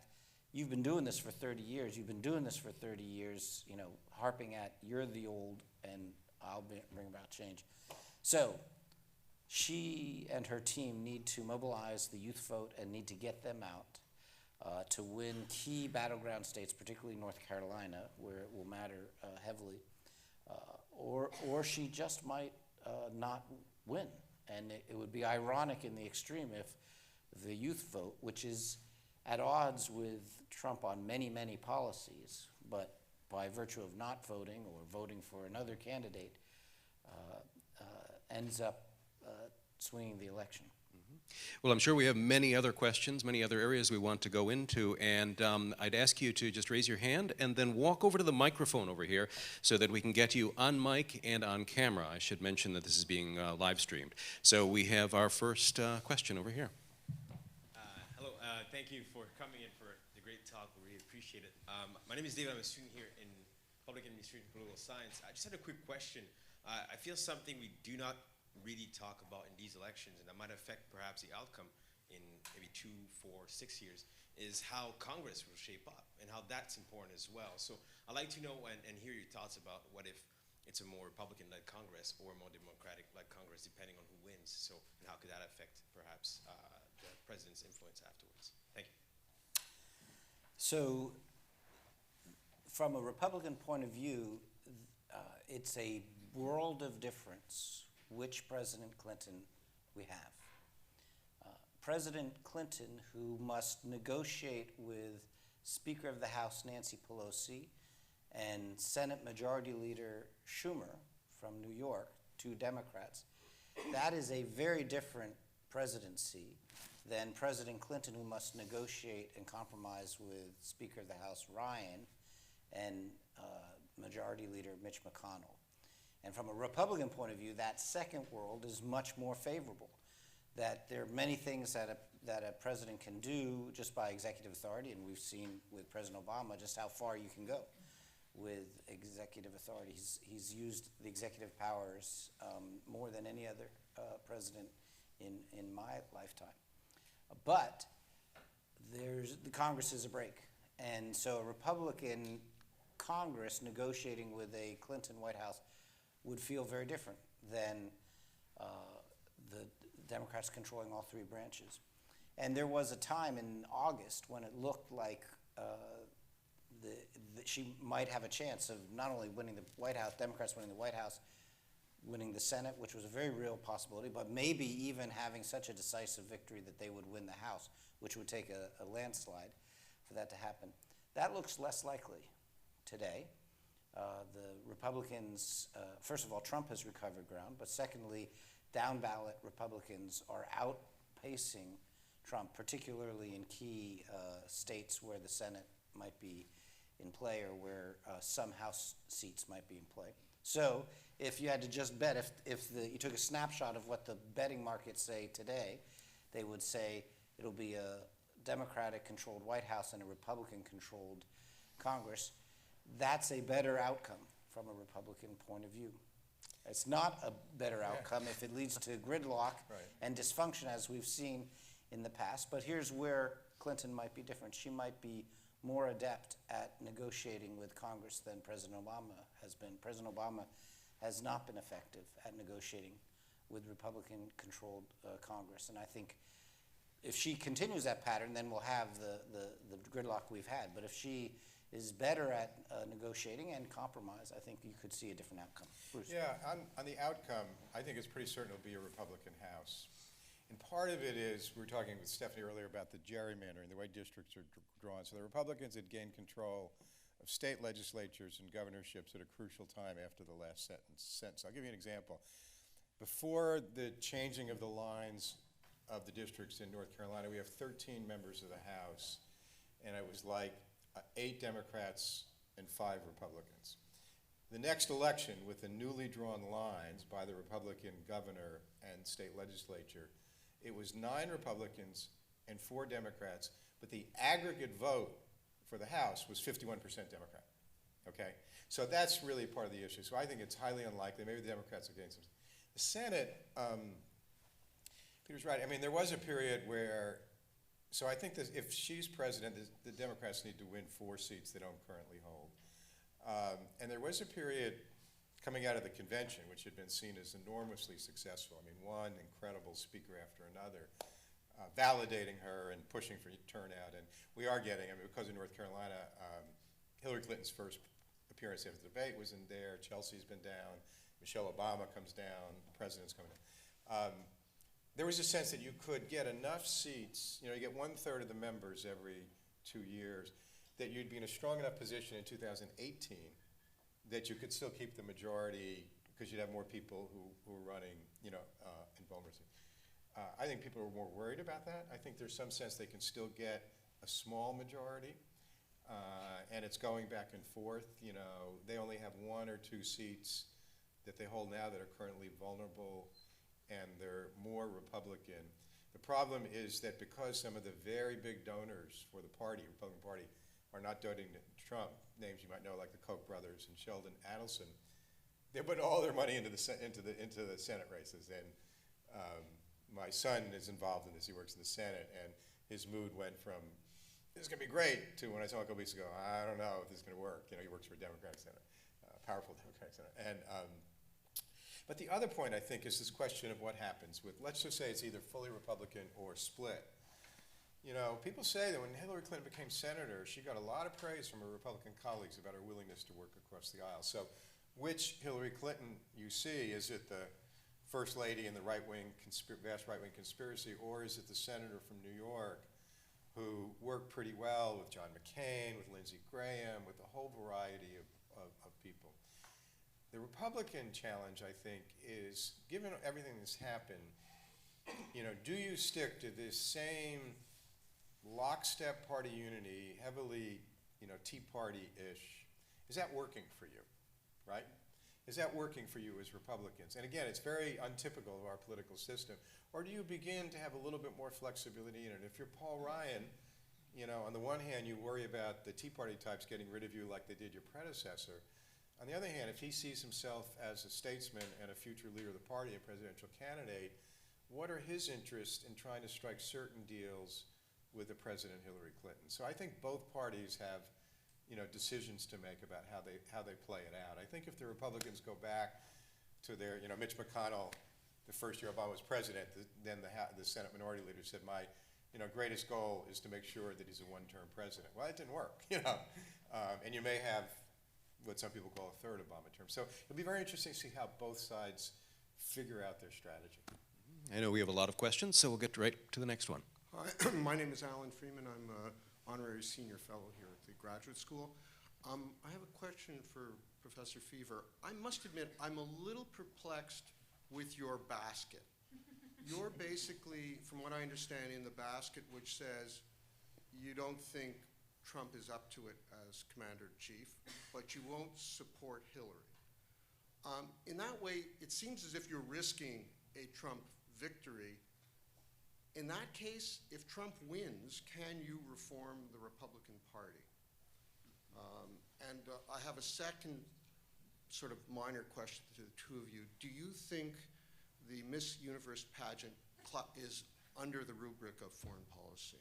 you've been doing this for 30 years, you've been doing this for 30 years, you know, harping at, you're the old and I'll bring about change. So she and her team need to mobilize the youth vote and need to get them out to win key battleground states, particularly North Carolina, where it will matter heavily. Or she just might not win. And it would be ironic in the extreme if the youth vote, which is at odds with Trump on many, many policies, but by virtue of not voting or voting for another candidate, ends up swinging the election. Well, I'm sure we have many other questions, many other areas we want to go into, and I'd ask you to just raise your hand and then walk over to the microphone over here so that we can get you on mic and on camera. I should mention that this is being live streamed. So we have our first question over here. Hello, thank you for coming and for the great talk. We really appreciate it. My name is David. I'm a student here in Public Administration and Political Science. I just had a quick question. I feel something we do not really talk about in these elections, and that might affect perhaps the outcome in maybe 2, 4, 6 years, is how Congress will shape up and how that's important as well. So I'd like to know and hear your thoughts about what if it's a more Republican-led Congress or a more Democratic-led Congress, depending on who wins. So, and how could that affect perhaps the president's influence afterwards? Thank you. So from a Republican point of view, it's a world of difference which President Clinton we have. President Clinton, who must negotiate with Speaker of the House Nancy Pelosi and Senate Majority Leader Schumer from New York, 2 Democrats, that is a very different presidency than President Clinton, who must negotiate and compromise with Speaker of the House Ryan and Majority Leader Mitch McConnell. And from a Republican point of view, that second world is much more favorable. That there are many things that a president can do just by executive authority, and we've seen with President Obama just how far you can go with executive authority. He's used the executive powers more than any other president in my lifetime. But the Congress is a break. And so a Republican Congress negotiating with a Clinton White House would feel very different than the Democrats controlling all 3 branches. And there was a time in August when it looked like that she might have a chance of not only winning the White House, Democrats winning the White House, winning the Senate, which was a very real possibility, but maybe even having such a decisive victory that they would win the House, which would take a landslide for that to happen. That looks less likely today. The Republicans, first of all, Trump has recovered ground, but secondly, down-ballot Republicans are outpacing Trump, particularly in key states where the Senate might be in play or where some House seats might be in play. So if you had to just bet, if you took a snapshot of what the betting markets say today, they would say it'll be a Democratic-controlled White House and a Republican-controlled Congress. That's a better outcome from a Republican point of view. It's not a better outcome if it leads to gridlock and dysfunction, as we've seen in the past. But here's where Clinton might be different. She might be more adept at negotiating with Congress than President Obama has been. President Obama has not been effective at negotiating with Republican-controlled Congress. And I think if she continues that pattern, then we'll have the gridlock we've had. But if she is better at negotiating and compromise, I think you could see a different outcome. Bruce? Yeah, on the outcome, I think it's pretty certain it'll be a Republican House. And part of it is, we were talking with Stephanie earlier about the gerrymandering, the way districts are drawn. So the Republicans had gained control of state legislatures and governorships at a crucial time after the last sentence. I'll give you an example. Before the changing of the lines of the districts in North Carolina, we have 13 members of the House, and it was like 8 Democrats and 5 Republicans. The next election, with the newly drawn lines by the Republican governor and state legislature, it was 9 Republicans and 4 Democrats, but the aggregate vote for the House was 51% Democrat, okay? So that's really part of the issue. So I think it's highly unlikely. Maybe the Democrats will gain some. The Senate, Peter's right. I mean, there was a period where, so I think that if she's president, the Democrats need to win 4 seats they don't currently hold. And there was a period a coming out of the convention, which had been seen as enormously successful. I mean, one incredible speaker after another, validating her and pushing for turnout. And we are getting, I mean, because of North Carolina, Hillary Clinton's first appearance after the debate was in there. Chelsea's been down. Michelle Obama comes down. The president's coming down. There was a sense that you could get enough seats, you get 1/3 of the members every 2 years, that you'd be in a strong enough position in 2018 that you could still keep the majority because you'd have more people who are running, invulnerably. I think people are more worried about that. I think there's some sense they can still get a small majority, and it's going back and forth. They only have 1 or 2 seats that they hold now that are currently vulnerable, and they're more Republican. The problem is that because some of the very big donors for the party, Republican Party, are not donating to Trump, names you might know like the Koch brothers and Sheldon Adelson, they're putting all their money into the Senate races. And my son is involved in this. He works in the Senate, and his mood went from, this is going to be great, to when I saw him a couple weeks ago, I don't know if this is going to work. He works for a Democratic Senate, powerful Democratic Senate. And but the other point, I think, is this question of what happens with, let's just say it's either fully Republican or split. People say that when Hillary Clinton became senator, she got a lot of praise from her Republican colleagues about her willingness to work across the aisle. So which Hillary Clinton you see? Is it the First Lady in the vast right-wing conspiracy, or is it the senator from New York who worked pretty well with John McCain, with Lindsey Graham, with a whole variety of people? The Republican challenge, I think, is, given everything that's happened, do you stick to this same lockstep party unity, heavily, Tea Party-ish? Is that working for you, right? Is that working for you as Republicans? And again, it's very untypical of our political system. Or do you begin to have a little bit more flexibility in it? If you're Paul Ryan, on the one hand, you worry about the Tea Party types getting rid of you like they did your predecessor. On the other hand, if he sees himself as a statesman and a future leader of the party, a presidential candidate, what are his interests in trying to strike certain deals with the President Hillary Clinton? So I think both parties have, decisions to make about how they play it out. I think if the Republicans go back to their, Mitch McConnell, the first year Obama was president, then the Senate Minority Leader said, my, greatest goal is to make sure that he's a one-term president. Well, it didn't work, and you may have what some people call a third Obama term. So it'll be very interesting to see how both sides figure out their strategy. I know we have a lot of questions, so we'll get right to the next one. Hi, my name is Alan Freeman. I'm an honorary senior fellow here at the graduate school. I have a question for Professor Fever. I must admit, I'm a little perplexed with your basket. You're basically, from what I understand, in the basket which says you don't think Trump is up to it as Commander-in-Chief, but you won't support Hillary. In that way, it seems as if you're risking a Trump victory. In that case, if Trump wins, can you reform the Republican Party? I have a second sort of minor question to the two of you. Do you think the Miss Universe pageant is under the rubric of foreign policy?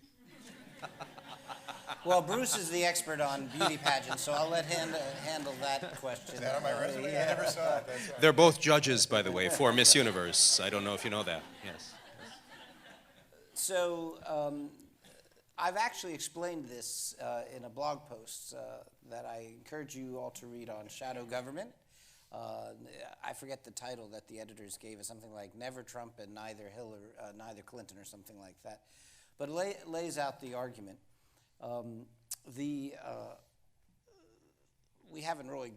Well, Bruce is the expert on beauty pageants, so I'll let him handle that question. Is that on my resume? I never saw it. That's right. They're both judges, by the way, for Miss Universe. I don't know if you know that. Yes. So I've actually explained this in a blog post that I encourage you all to read on shadow government. I forget the title that the editors gave us, something like "Never Trump and Neither Clinton" or something like that. But it lays out the argument. We haven't really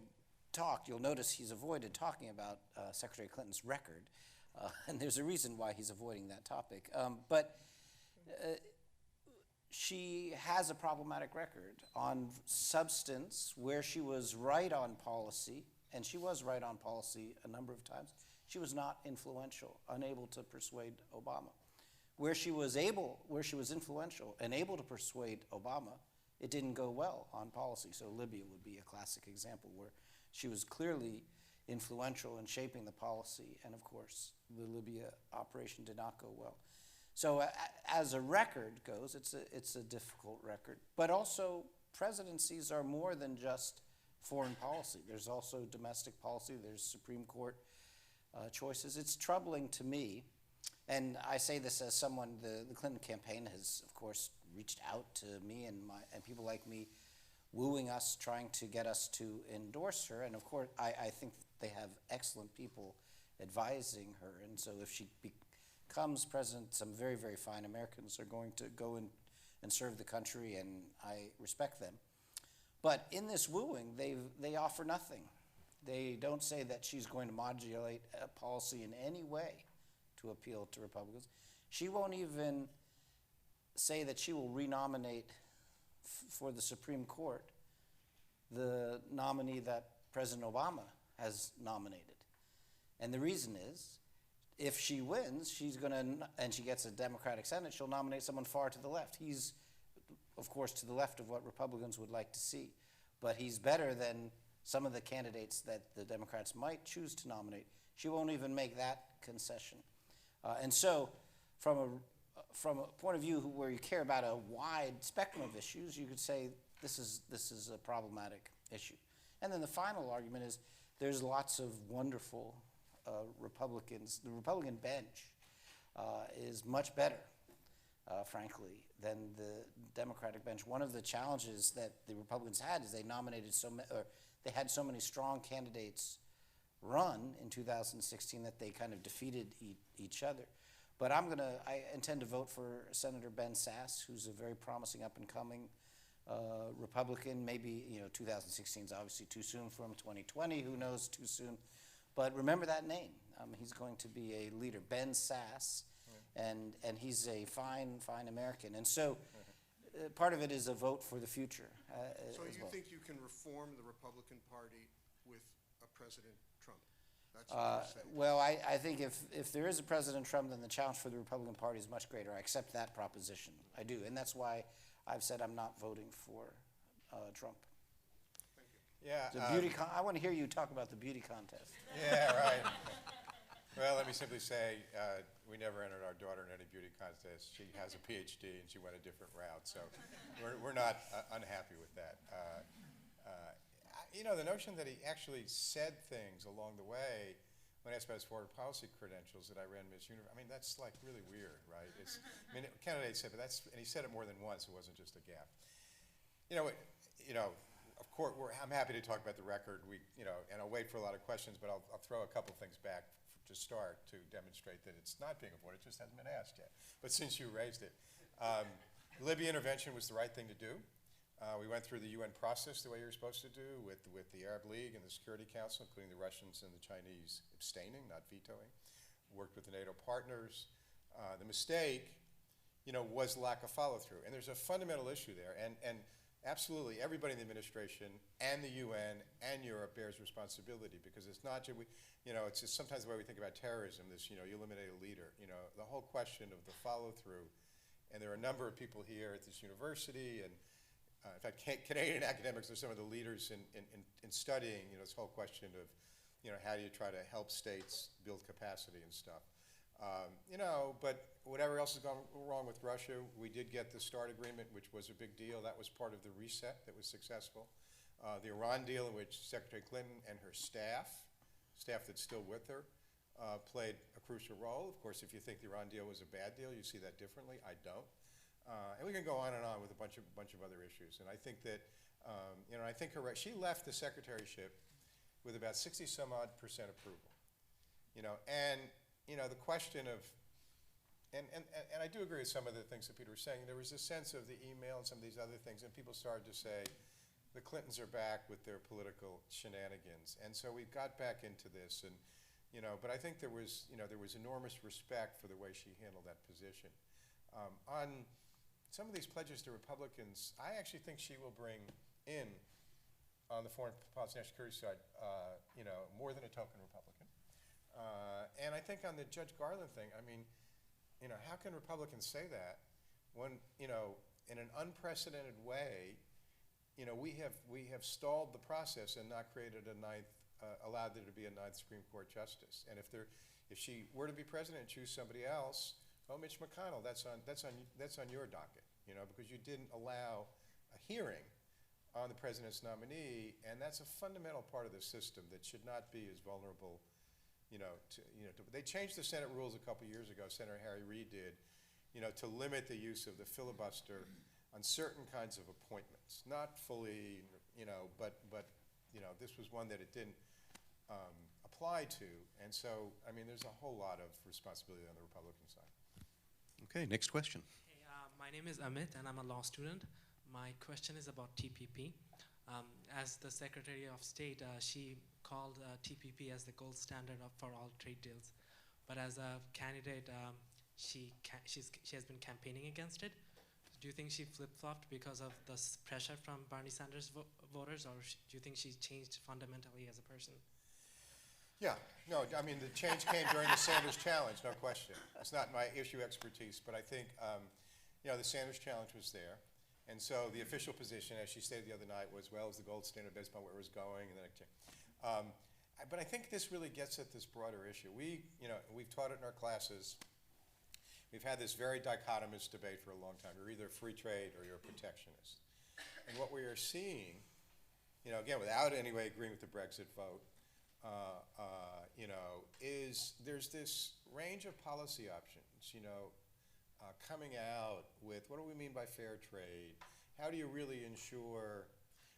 talked. You'll notice he's avoided talking about Secretary Clinton's record, and there's a reason why he's avoiding that topic. But she has a problematic record on substance where she was right on policy, and she was right on policy a number of times. She was not influential, unable to persuade Obama. Where she was influential and able to persuade Obama, it didn't go well on policy. So Libya would be a classic example where she was clearly influential in shaping the policy, and of course, the Libya operation did not go well. So as a record goes, it's a difficult record. But also, presidencies are more than just foreign policy. There's also domestic policy. There's Supreme Court choices. It's troubling to me, and I say this as someone, the Clinton campaign has, of course, reached out to me and people like me, wooing us, trying to get us to endorse her. And of course, I think they have excellent people advising her. And so if she becomes president, some very, very fine Americans are going to go and serve the country, and I respect them. But in this wooing, they offer nothing. They don't say that she's going to modulate a policy in any way to appeal to Republicans. She won't even say that she will renominate for the Supreme Court the nominee that President Obama has nominated. And the reason is, if she wins, she's going to, and she gets a Democratic Senate, she'll nominate someone far to the left. He's, of course, to the left of what Republicans would like to see. But he's better than some of the candidates that the Democrats might choose to nominate. She won't even make that concession. And so, from a point of view where you care about a wide spectrum of issues, you could say this is a problematic issue. And then the final argument is there's lots of wonderful Republicans. The Republican bench is much better, frankly, than the Democratic bench. One of the challenges that the Republicans had is they nominated they had so many strong candidates run in 2016 that they kind of defeated each other. But I intend to vote for Senator Ben Sasse, who's a very promising up-and-coming Republican. Maybe, 2016 is obviously too soon for him. 2020, who knows, too soon. But remember that name. He's going to be a leader, Ben Sasse, and he's a fine, fine American. And so part of it is a vote for the future. So you well. think you can reform the Republican Party with a President Trump? That's what you're saying. Well, I think if there is a President Trump, then the challenge for the Republican Party is much greater. I accept that proposition. I do. And that's why I've said I'm not voting for Trump. Thank you. Yeah. I want to hear you talk about the beauty contest. Yeah, right. Well, let me simply say, we never entered our daughter in any beauty contest. She has a PhD, and she went a different route, so we're not unhappy with that. The notion that he actually said things along the way when asked about his foreign policy credentials that I ran Miss Universe, that's like really weird, right? Candidates said, and he said it more than once. It wasn't just a gap. Of course, I'm happy to talk about the record. And I'll wait for a lot of questions, but I'll throw a couple things back to start to demonstrate that it's not being avoided. It just hasn't been asked yet. But since you raised it, Libya intervention was the right thing to do. We went through the UN process the way you're supposed to do with the Arab League and the Security Council, including the Russians and the Chinese abstaining, not vetoing. Worked with the NATO partners. The mistake, was lack of follow-through. And there's a fundamental issue there. And absolutely, everybody in the administration and the UN and Europe bears responsibility, because it's not just, it's just sometimes the way we think about terrorism, this, you eliminate a leader. The whole question of the follow-through, and there are a number of people here at this university, and in fact, Canadian academics are some of the leaders in studying, this whole question of, how do you try to help states build capacity and stuff. But whatever else has gone wrong with Russia, we did get the START agreement, which was a big deal. That was part of the reset that was successful. The Iran deal, in which Secretary Clinton and her staff that's still with her, played a crucial role. Of course, if you think the Iran deal was a bad deal, you see that differently. I don't. And we can go on and on with a bunch of other issues. And I think that, I think she left the secretaryship with about 60-some-odd% approval. And the question of, and I do agree with some of the things that Peter was saying. There was a sense of the email and some of these other things, and people started to say, the Clintons are back with their political shenanigans. And so we got back into this, and, but I think there was enormous respect for the way she handled that position. On some of these pledges to Republicans, I actually think she will bring in, on the foreign policy and security side, more than a token Republican. And I think on the Judge Garland thing, how can Republicans say that when, in an unprecedented way, we have stalled the process and not created a ninth, allowed there to be a ninth Supreme Court justice. And if she were to be president and choose somebody else, Mitch McConnell, that's on your docket, because you didn't allow a hearing on the president's nominee, and that's a fundamental part of the system that should not be as vulnerable, they changed the Senate rules a couple years ago, Senator Harry Reid did, to limit the use of the filibuster on certain kinds of appointments. Not fully, but this was one that it didn't apply to, and so, I mean, there's a whole lot of responsibility on the Republican side. Okay, next question. Hey, my name is Amit, and I'm a law student. My question is about TPP. As the Secretary of State, she called TPP as the gold standard for all trade deals. But as a candidate, she has been campaigning against it. Do you think she flip-flopped because of the pressure from Bernie Sanders voters, or do you think she changed fundamentally as a person? Yeah, no, I mean, the change came during the Sanders Challenge, no question. It's not my issue expertise, but I think, the Sanders Challenge was there. And so the official position, as she stated the other night, was, well, it was the gold standard based on where it was going, and then it changed. But I think this really gets at this broader issue. We've taught it in our classes. We've had this very dichotomous debate for a long time. You're either free trade or you're a protectionist. And what we are seeing, again, without any way agreeing with the Brexit vote, is there's this range of policy options, coming out with what do we mean by fair trade? How do you really ensure?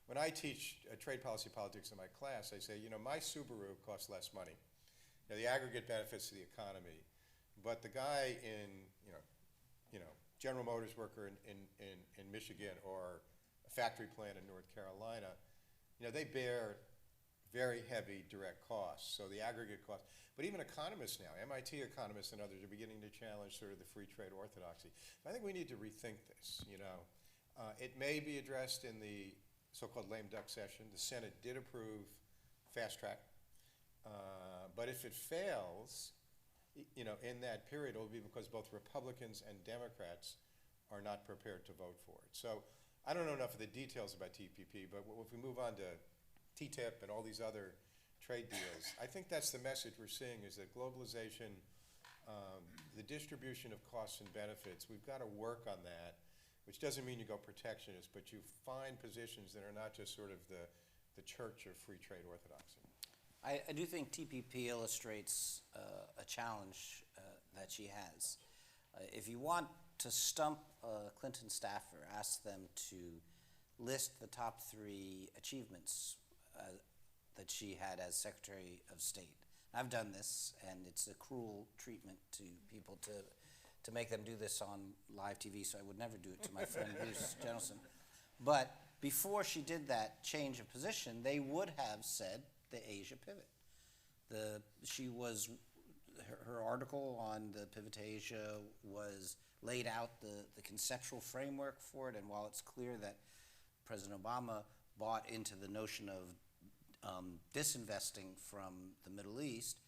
When I teach trade policy politics in my class, I say, my Subaru costs less money. The aggregate benefits to the economy, but the guy in, General Motors worker in Michigan or a factory plant in North Carolina, they bear very heavy direct costs, so the aggregate cost. But even economists now, MIT economists and others, are beginning to challenge sort of the free trade orthodoxy. I think we need to rethink this, It may be addressed in the so-called lame duck session. The Senate did approve fast track, but if it fails, in that period, it will be because both Republicans and Democrats are not prepared to vote for it. So I don't know enough of the details about TPP, but if we move on to TTIP and all these other trade deals, I think that's the message we're seeing, is that globalization, the distribution of costs and benefits, we've got to work on that, which doesn't mean you go protectionist, but you find positions that are not just sort of the church of free trade orthodoxy. I do think TPP illustrates a challenge that she has. If you want to stump a Clinton staffer, ask them to list the top 3 achievements that she had as Secretary of State. I've done this, and it's a cruel treatment to people to make them do this on live TV, so I would never do it to my friend Bruce Jennelson. But before she did that change of position, they would have said the Asia pivot. Her article on the pivot to Asia laid out the conceptual framework for it, and while it's clear that President Obama bought into the notion of disinvesting from the Middle East,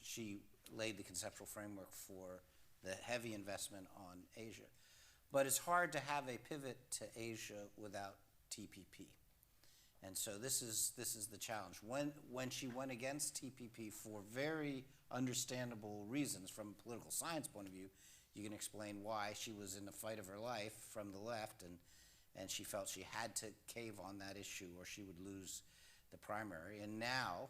she laid the conceptual framework for the heavy investment on Asia. But it's hard to have a pivot to Asia without TPP. And so this is the challenge. When she went against TPP for very understandable reasons from a political science point of view, you can explain why. She was in the fight of her life from the left, and she felt she had to cave on that issue or she would lose the primary. And now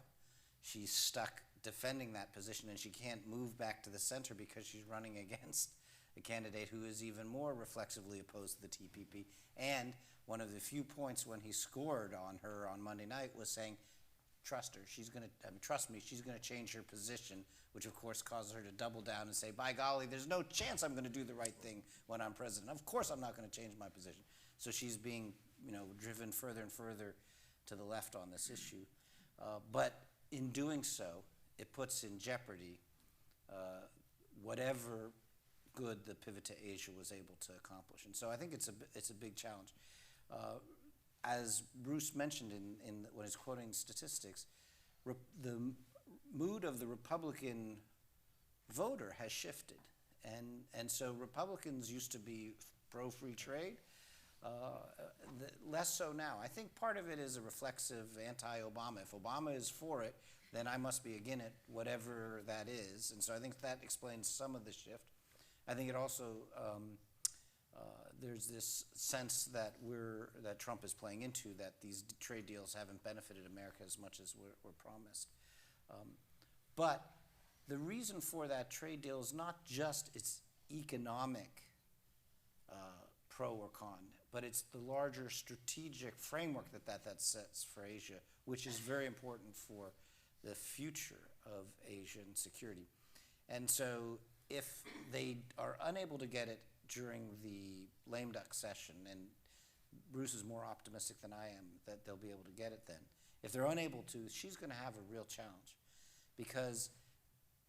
she's stuck defending that position, and she can't move back to the center because she's running against a candidate who is even more reflexively opposed to the TPP. And one of the few points when he scored on her on Monday night was saying, trust her, trust me, she's gonna change her position, which of course causes her to double down and say, by golly, there's no chance I'm gonna do the right thing when I'm president. Of course I'm not gonna change my position. So she's being, driven further and further to the left on this issue. But in doing so, it puts in jeopardy whatever good the pivot to Asia was able to accomplish. And so I think it's a big challenge. As Bruce mentioned when he's quoting statistics, the mood of the Republican voter has shifted. And so Republicans used to be pro-free trade, less so now. I think part of it is a reflexive anti-Obama. If Obama is for it, then I must be against it, whatever that is. And so I think that explains some of the shift. I think it also, there's this sense that that Trump is playing into, that these trade deals haven't benefited America as much as we're promised. But the reason for that trade deal is not just its economic pro or con, but it's the larger strategic framework that sets for Asia, which is very important for the future of Asian security. And so if they are unable to get it during the lame duck session, and Bruce is more optimistic than I am that they'll be able to get it then. If they're unable to, she's going to have a real challenge, because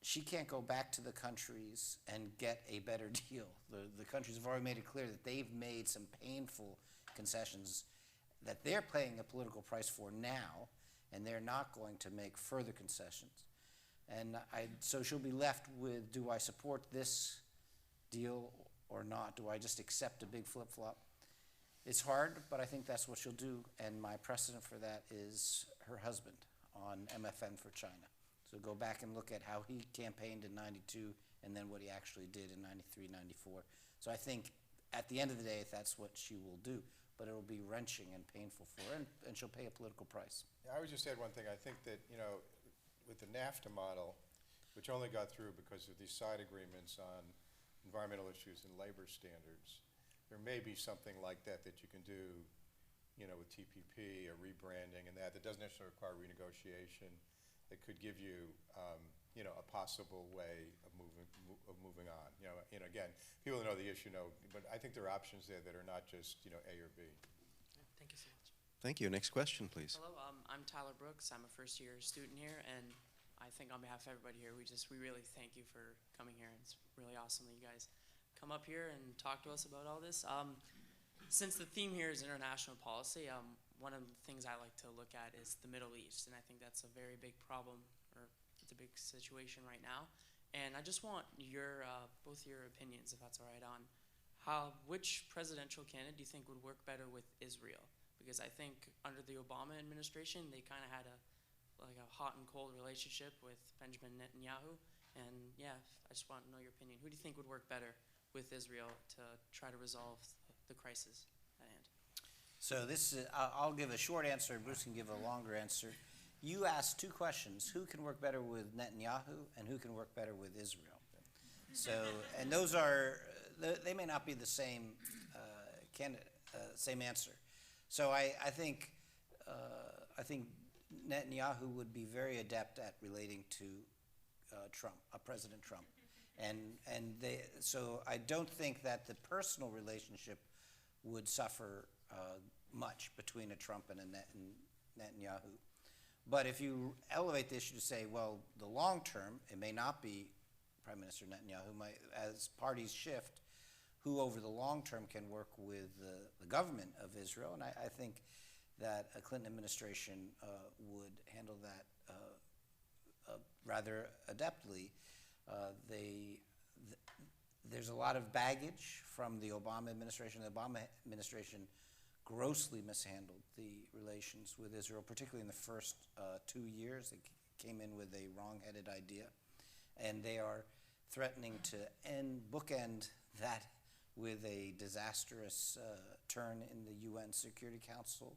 she can't go back to the countries and get a better deal. The countries have already made it clear that they've made some painful concessions that they're paying a political price for now, and they're not going to make further concessions. And so she'll be left with, do I support this deal or not? Do I just accept a big flip-flop? It's hard, but I think that's what she'll do, and my precedent for that is her husband on MFN for China. So go back and look at how he campaigned in '92 and then what he actually did in '93, '94. So I think at the end of the day, that's what she will do, but it'll be wrenching and painful for her, and she'll pay a political price. Yeah, I would just add one thing. I think that, with the NAFTA model, which only got through because of these side agreements on environmental issues and labor standards, there may be something like that you can do, with TPP or rebranding and that doesn't necessarily require renegotiation. That could give you, a possible way of moving on. Again, people who know the issue know, but I think there are options there that are not just, A or B. Thank you so much. Thank you. Next question, please. Hello, I'm Tyler Brooks. I'm a first-year student here, and I think on behalf of everybody here, we really thank you for coming here. It's really awesome that you guys come up here and talk to us about all this. Since the theme here is international policy, one of the things I like to look at is the Middle East, and I think that's a very big problem, or it's a big situation right now. And I just want both your opinions, if that's all right, on which presidential candidate do you think would work better with Israel? Because I think under the Obama administration, they kind of had a hot and cold relationship with Benjamin Netanyahu. And yeah, I just want to know your opinion. Who do you think would work better with Israel to try to resolve the crisis at hand? So I'll give a short answer, and Bruce can give a longer answer. You asked two questions: who can work better with Netanyahu, and who can work better with Israel? So, and those they may not be the same same answer. So I think Netanyahu would be very adept at relating to President Trump, so I don't think that the personal relationship would suffer much between a Trump and a Netanyahu. But if you elevate the issue to say, well, the long term, it may not be Prime Minister Netanyahu, as parties shift, who over the long term can work with the government of Israel. And I think that a Clinton administration would handle that rather adeptly. There's a lot of baggage from the Obama administration. The Obama administration grossly mishandled the relations with Israel, particularly in the first 2 years. They came in with a wrong-headed idea, and they are threatening to bookend that with a disastrous turn in the UN Security Council.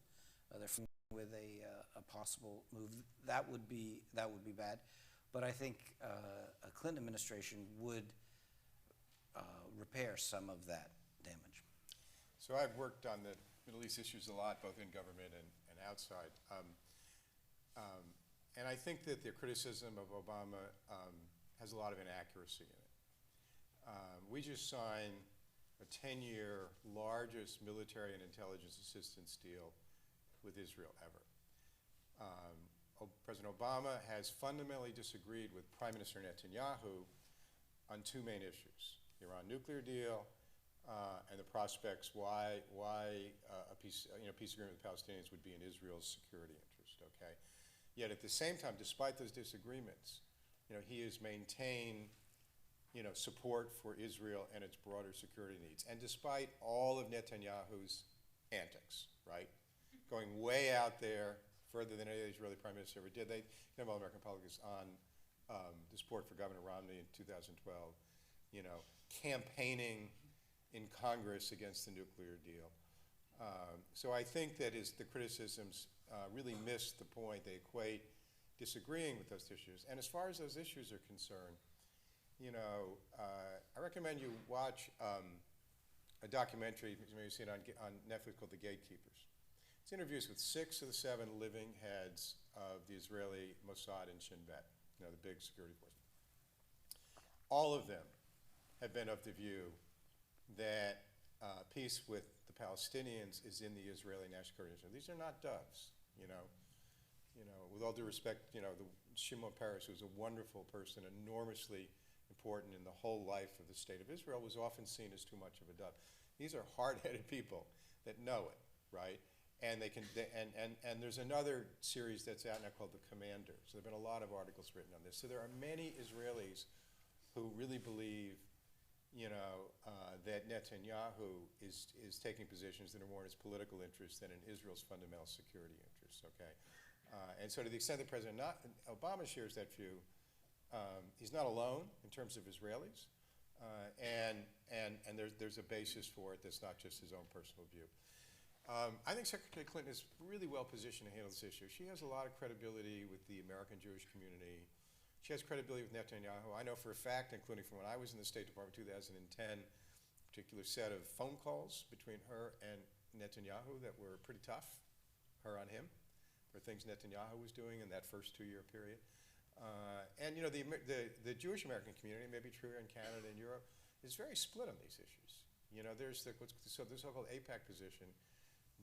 They're with a possible move. That would be bad. But I think a Clinton administration would repair some of that damage. So I've worked on the Middle East issues a lot, both in government and outside. And I think that the criticism of Obama has a lot of inaccuracy in it. We just signed a 10-year largest military and intelligence assistance deal with Israel ever. President Obama has fundamentally disagreed with Prime Minister Netanyahu on two main issues: the Iran nuclear deal and the prospects why a peace agreement with the Palestinians would be in Israel's security interest. Okay, yet at the same time, despite those disagreements, he has maintained support for Israel and its broader security needs, and despite all of Netanyahu's antics, right, going way out there, further than any Israeli prime minister ever did. They have all American politics on the support for Governor Romney in 2012, campaigning in Congress against the nuclear deal. So I think that the criticisms really miss the point. They equate disagreeing with those issues. And as far as those issues are concerned, I recommend you watch a documentary, you may have seen on Netflix, called The Gatekeepers. It's interviews with 6 of the 7 living heads of the Israeli Mossad and Shin Bet, the big security force. All of them have been of the view that peace with the Palestinians is in the Israeli national security interest. These are not doves, with all due respect, Shimon Peres, who's a wonderful person, enormously important in the whole life of the state of Israel, was often seen as too much of a dove. These are hard-headed people that know it, right? And and there's another series that's out now called The Commander. So there have been a lot of articles written on this. So there are many Israelis who really believe, that Netanyahu is taking positions that are more in his political interests than in Israel's fundamental security interests. Okay, and so to the extent that President Obama shares that view, he's not alone in terms of Israelis, and there's a basis for it that's not just his own personal view. I think Secretary Clinton is really well positioned to handle this issue. She has a lot of credibility with the American Jewish community. She has credibility with Netanyahu. I know for a fact, including from when I was in the State Department in 2010, a particular set of phone calls between her and Netanyahu that were pretty tough, her on him, for things Netanyahu was doing in that first 2-year period. And the Jewish American community, maybe true in Canada and Europe, is very split on these issues. There's the so-called AIPAC position,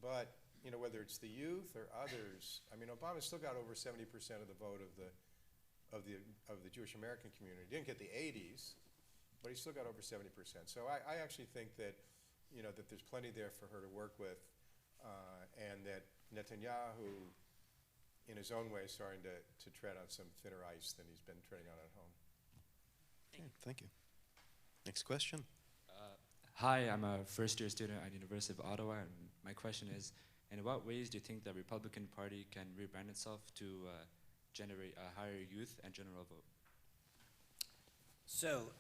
but whether it's the youth or others, Obama still got over 70% of the vote of the Jewish American community. He didn't get the 80s, but he still got over 70%. So I actually think that that there's plenty there for her to work with, and that Netanyahu, in his own way, is starting to tread on some thinner ice than he's been treading on at home. Okay, thank you. Next question. Hi, I'm a first-year student at the University of Ottawa, and my question is, in what ways do you think the Republican Party can rebrand itself to generate a higher youth and general vote? So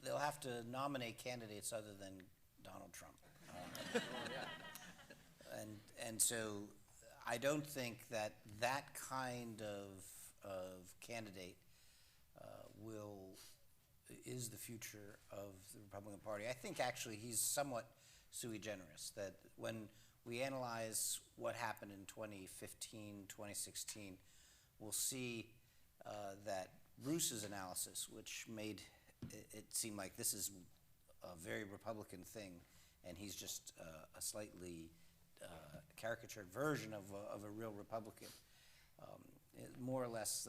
they'll have to nominate candidates other than Donald Trump. And so I don't think that kind of candidate is the future of the Republican Party. I think actually he's somewhat sui generis, that when we analyze what happened in 2015, 2016, we'll see that Bruce's analysis, which made it seem like this is a very Republican thing, and he's just a slightly caricatured version of a real Republican. More or less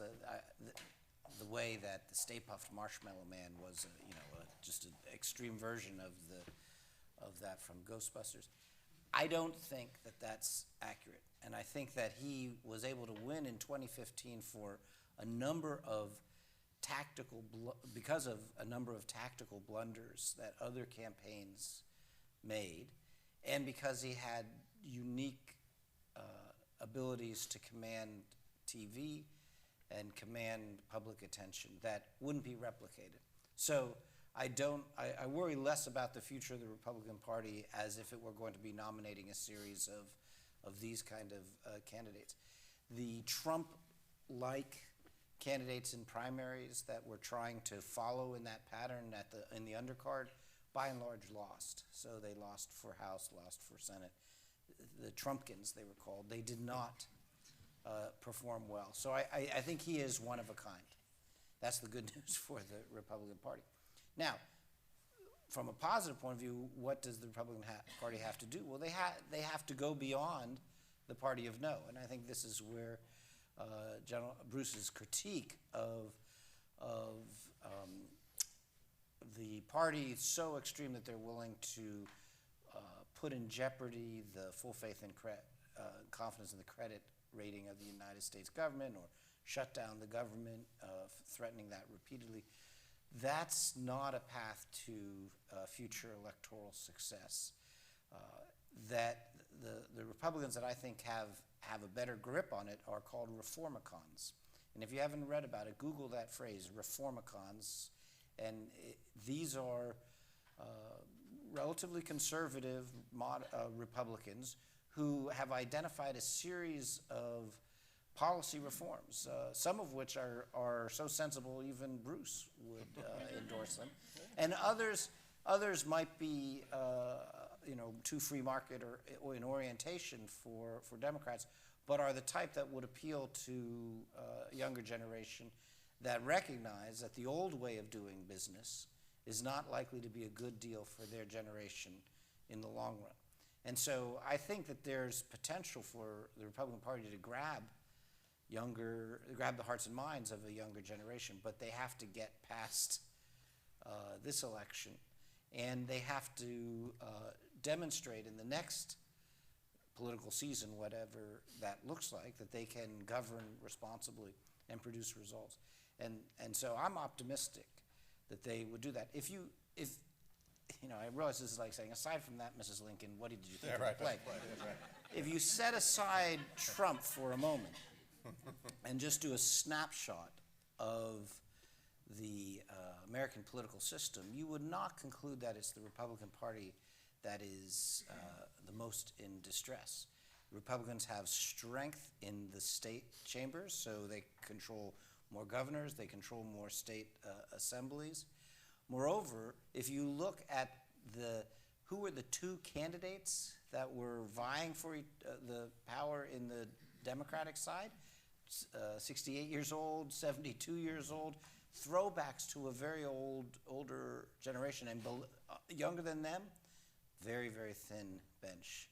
the way that the Stay Puft Marshmallow Man was, just an extreme version of that from Ghostbusters. I don't think that that's accurate, and I think that he was able to win in 2015 for a number of because of a number of tactical blunders that other campaigns made, and because he had unique abilities to command TV and command public attention that wouldn't be replicated. So I worry less about the future of the Republican Party as if it were going to be nominating a series of these kind of candidates. The Trump-like candidates in primaries that were trying to follow in that pattern in the undercard, by and large, lost. So they lost for House, lost for Senate. The Trumpkins, they were called, they did not perform well. So I think he is one of a kind. That's the good news for the Republican Party. Now, from a positive point of view, what does the Republican Party have to do? Well, they have to go beyond the party of no, and I think this is where General Bruce's critique of the party is so extreme that they're willing to put in jeopardy the full faith and confidence in the credit rating of the United States government, or shut down the government, threatening that repeatedly. That's not a path to future electoral success. That the Republicans that I think have a better grip on it are called reformicons. And if you haven't read about it, Google that phrase, reformicons, And these are relatively conservative Republicans who have identified a series of policy reforms, some of which are so sensible even Bruce would endorse them, and others might be too free market or in orientation for Democrats, but are the type that would appeal to a younger generation that recognize that the old way of doing business is not likely to be a good deal for their generation in the long run. And so I think that there's potential for the Republican Party to grab the hearts and minds of a younger generation, but they have to get past this election, and they have to demonstrate in the next political season, whatever that looks like, that they can govern responsibly and produce results. And so I'm optimistic that they would do that. I realize this is like saying, aside from that, Mrs. Lincoln, what did you think of the play? Right. If you set aside Trump for a moment and just do a snapshot of the American political system, you would not conclude that it's the Republican Party that is the most in distress. Republicans have strength in the state chambers, so they control more governors, they control more state assemblies. Moreover, if you look at who were the two candidates that were vying for the power in the Democratic side, 68 years old, 72 years old, throwbacks to a very older generation, and younger than them, very, very thin bench.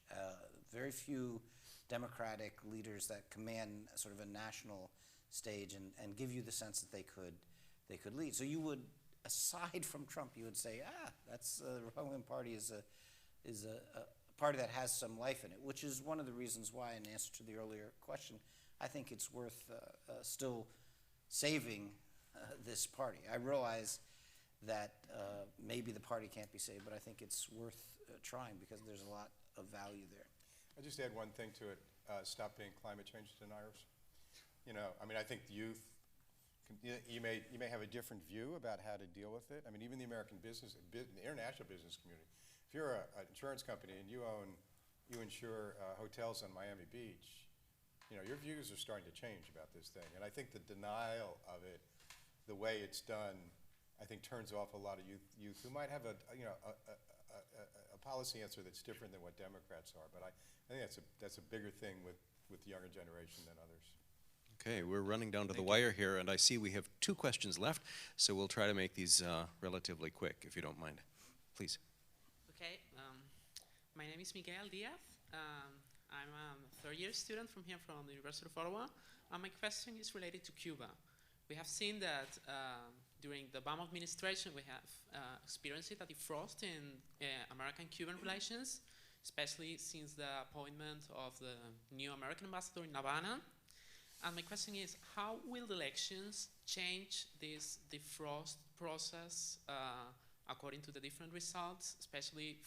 Very few Democratic leaders that command sort of a national stage and give you the sense that they could lead. So you would, aside from Trump, you would say, that's the Republican Party is a party that has some life in it, which is one of the reasons why, in answer to the earlier question, I think it's worth still saving this party. I realize that maybe the party can't be saved, but I think it's worth trying because there's a lot of value there. I'll just add one thing to it. Stop being climate change deniers. I think the youth, you may have a different view about how to deal with it. I mean, even the American business, the international business community, if you're an insurance company and you insure hotels on Miami Beach, your views are starting to change about this thing. And I think the denial of it, the way it's done, I think turns off a lot of youth who might have a policy answer that's different than what Democrats are. But I think that's a bigger thing with the younger generation than others. Okay, we're running down to the wire here, and I see we have 2 questions left, so we'll try to make these relatively quick, if you don't mind. Please. Okay, my name is Miguel Diaz. I'm a third-year student from here, from the University of Ottawa. My question is related to Cuba. We have seen that during the Obama administration, we have experienced a defrost in American-Cuban relations, especially since the appointment of the new American ambassador in Havana. And my question is, how will the elections change this defrost process according to the different results, especially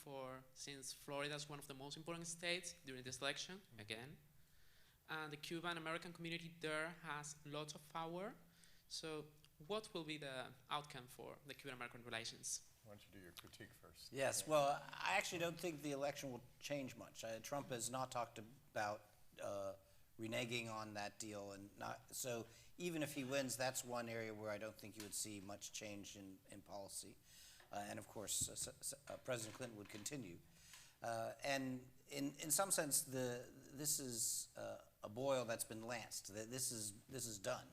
since Florida is one of the most important states during this election, again. And the Cuban-American community there has lots of power. So what will be the outcome for the Cuban-American relations? Why don't you do your critique first? Yes, well, I actually don't think the election will change much. Trump has not talked about reneging on that deal, so even if he wins, that's one area where I don't think you would see much change in policy. And of course, President Clinton would continue. And in some sense, this is a boil that's been lanced. This is done,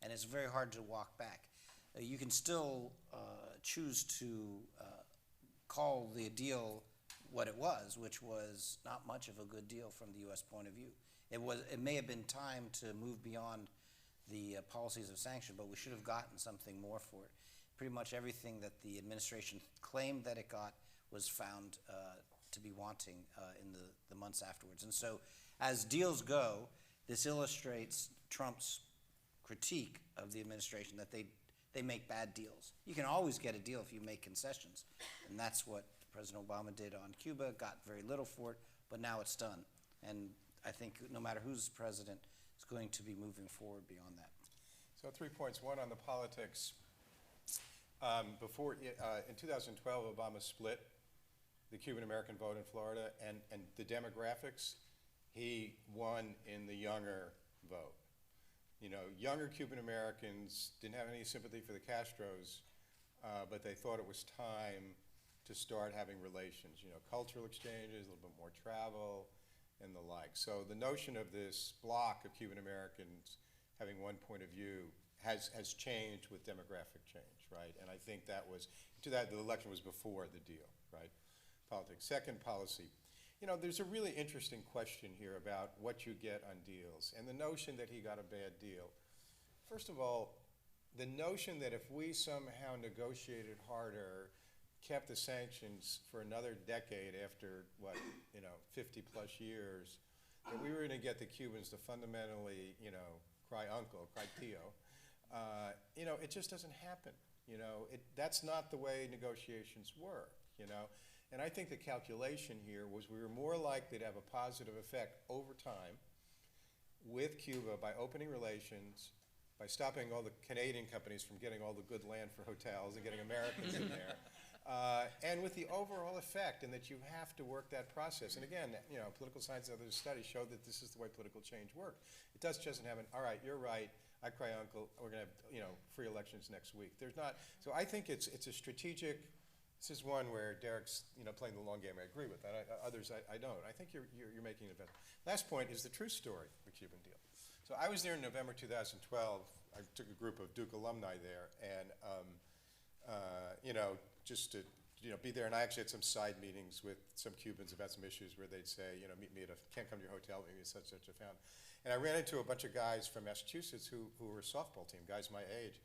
and it's very hard to walk back. You can still choose to call the deal what it was, which was not much of a good deal from the U.S. point of view. It may have been time to move beyond the policies of sanction, but we should have gotten something more for it. Pretty much everything that the administration claimed that it got was found to be wanting in the months afterwards. And so as deals go, this illustrates Trump's critique of the administration, that they make bad deals. You can always get a deal if you make concessions, and that's what President Obama did on Cuba, got very little for it, but now it's done. And I think no matter who's president, it's going to be moving forward beyond that. So 3 points. One on the politics. In 2012, Obama split the Cuban-American vote in Florida, and the demographics, he won in the younger vote. You know, younger Cuban-Americans didn't have any sympathy for the Castros, but they thought it was time to start having relations, you know, cultural exchanges, a little bit more travel, and the like. So the notion of this block of Cuban Americans having one point of view has changed with demographic change, right? And I think that was, the election was before the deal, right? Politics. Second, policy. You know, there's a really interesting question here about what you get on deals, and the notion that he got a bad deal. First of all, the notion that if we somehow negotiated harder, kept the sanctions for another decade after, 50 plus years, that we were going to get the Cubans to fundamentally, cry uncle, cry tio, it just doesn't happen. That's not the way negotiations work, And I think the calculation here was we were more likely to have a positive effect over time with Cuba by opening relations, by stopping all the Canadian companies from getting all the good land for hotels and getting Americans in there. And with the overall effect, and that you have to work that process. And again, political science and other studies show that this is the way political change works. It doesn't happen, all right, you're right, I cry uncle, we're going to have free elections next week. There's not, so I think it's a strategic, this is one where Derek's playing the long game, I agree with that, others I don't. I think you're making an event. Last point is the true story of the Cuban deal. So I was there in November 2012, I took a group of Duke alumni there, and just to be there, and I actually had some side meetings with some Cubans about some issues where they'd say, meet me can't come to your hotel, meet me at such a fountain. And I ran into a bunch of guys from Massachusetts who were a softball team, guys my age,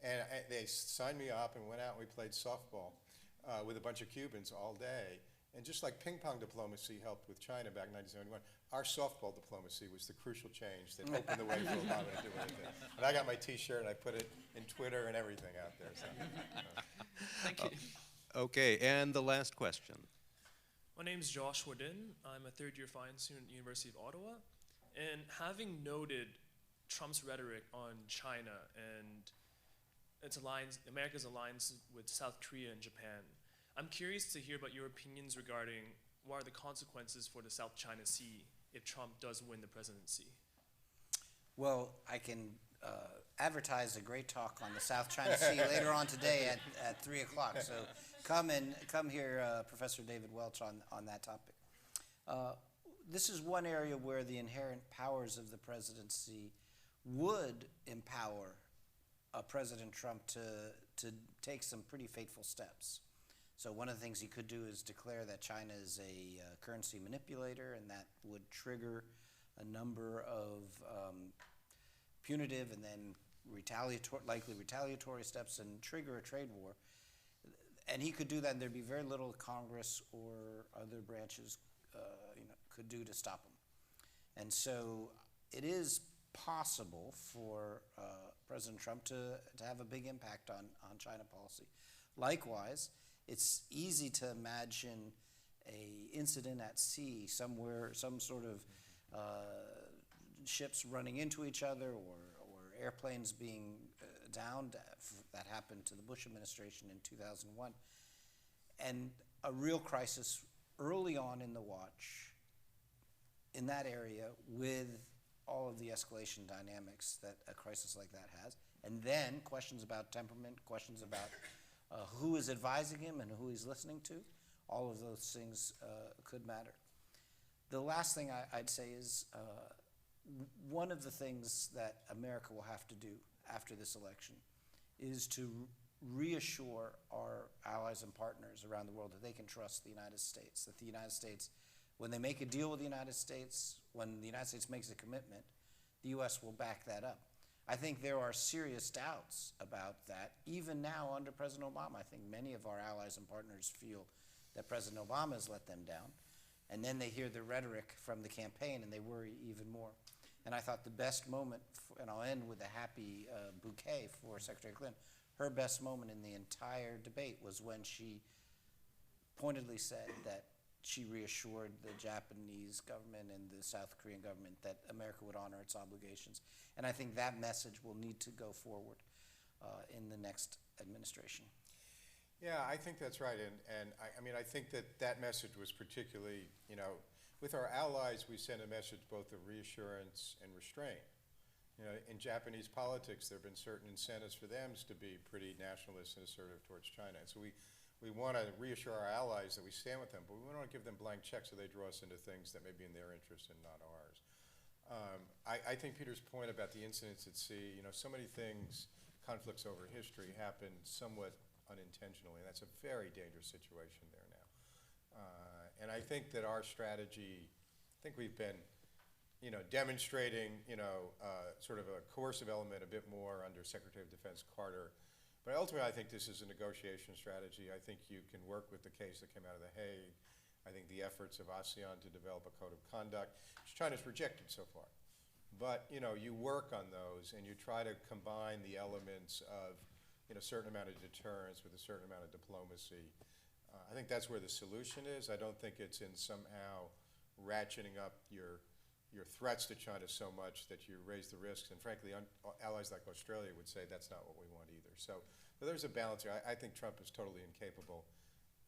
and they signed me up and went out and we played softball with a bunch of Cubans all day. And just like ping pong diplomacy helped with China back in 1971, our softball diplomacy was the crucial change that opened the way for Obama to do anything. And I got my T-shirt and I put it in Twitter and everything out there. So, Thank you. Okay, and the last question. My name is Joshua Din. I'm a third-year fine student at the University of Ottawa. And having noted Trump's rhetoric on China and America's alliance with South Korea and Japan, I'm curious to hear about your opinions regarding what are the consequences for the South China Sea if Trump does win the presidency. Well, I can advertise a great talk on the South China Sea later on today at 3 o'clock. So come hear Professor David Welch on that topic. This is one area where the inherent powers of the presidency would empower President Trump to take some pretty fateful steps. So one of the things he could do is declare that China is a currency manipulator, and that would trigger a number of punitive and then likely retaliatory steps and trigger a trade war. And he could do that, and there'd be very little Congress or other branches could do to stop him. And so it is possible for President Trump to have a big impact on China policy. Likewise, it's easy to imagine a incident at sea somewhere, some sort of ships running into each other or airplanes being downed. That happened to the Bush administration in 2001. And a real crisis early on in the watch in that area with all of the escalation dynamics that a crisis like that has. And then questions about temperament, questions about who is advising him and who he's listening to. All of those things could matter. The last thing I'd say is one of the things that America will have to do after this election is to reassure our allies and partners around the world that they can trust the United States, that the United States, when they make a deal with the United States, when the United States makes a commitment, the U.S. will back that up. I think there are serious doubts about that, even now under President Obama. I think many of our allies and partners feel that President Obama has let them down, and then they hear the rhetoric from the campaign and they worry even more. And I thought the best moment, and I'll end with a happy bouquet for Secretary Clinton, her best moment in the entire debate was when she pointedly said that she reassured the Japanese government and the South Korean government that America would honor its obligations. And I think that message will need to go forward in the next administration. Yeah, I think that's right, and I mean, I think that message was particularly, with our allies, we send a message both of reassurance and restraint. In Japanese politics, there have been certain incentives for them to be pretty nationalist and assertive towards China. And so we want to reassure our allies that we stand with them, but we don't want to give them blank checks so they draw us into things that may be in their interest and not ours. I think Peter's point about the incidents at sea, so many things, conflicts over history, happen somewhat unintentionally, and that's a very dangerous situation there now. And I think that our strategy, I think we've been demonstrating, sort of a coercive element a bit more under Secretary of Defense Carter. But ultimately, I think this is a negotiation strategy. I think you can work with the case that came out of The Hague. I think the efforts of ASEAN to develop a code of conduct, which China's rejected so far. But, you work on those and you try to combine the elements of, a certain amount of deterrence with a certain amount of diplomacy. I think that's where the solution is. I don't think it's in somehow ratcheting up your threats to China so much that you raise the risks. And frankly, allies like Australia would say that's not what we want either. So there's a balance here. I think Trump is totally incapable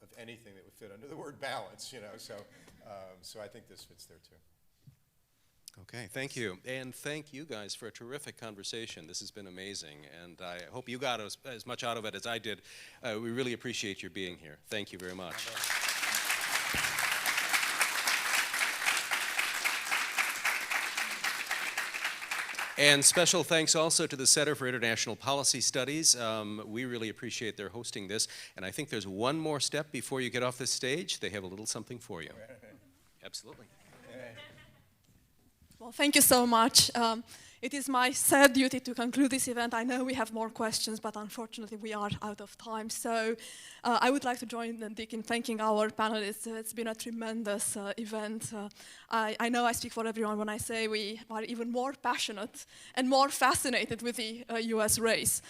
of anything that would fit under the word balance, so I think this fits there too. Okay, thank you. And thank you guys for a terrific conversation. This has been amazing, and I hope you got as much out of it as I did. We really appreciate your being here. Thank you very much. And special thanks also to the Center for International Policy Studies. We really appreciate their hosting this. And I think there's one more step before you get off this stage. They have a little something for you. Absolutely. Well, thank you so much. It is my sad duty to conclude this event. I know we have more questions, but unfortunately we are out of time. So I would like to join Dick in thanking our panelists. It's been a tremendous event. I know I speak for everyone when I say we are even more passionate and more fascinated with the US race.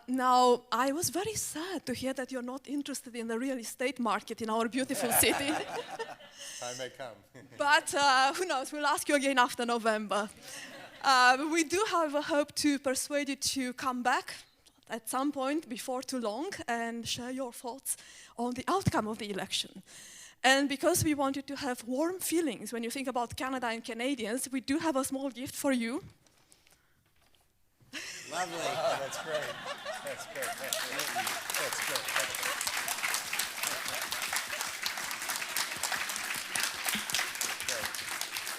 Now, I was very sad to hear that you're not interested in the real estate market in our beautiful city. I may come. But who knows, we'll ask you again after November. We do have a hope to persuade you to come back at some point before too long and share your thoughts on the outcome of the election. And because we want you to have warm feelings when you think about Canada and Canadians, we do have a small gift for you. Lovely. Oh, that's great. That's great. That's great.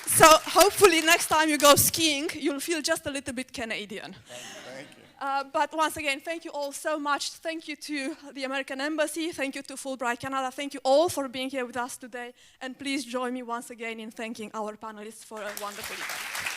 So hopefully next time you go skiing, you'll feel just a little bit Canadian. Thank you. But once again, thank you all so much. Thank you to the American Embassy. Thank you to Fulbright Canada. Thank you all for being here with us today. And please join me once again in thanking our panelists for a wonderful event.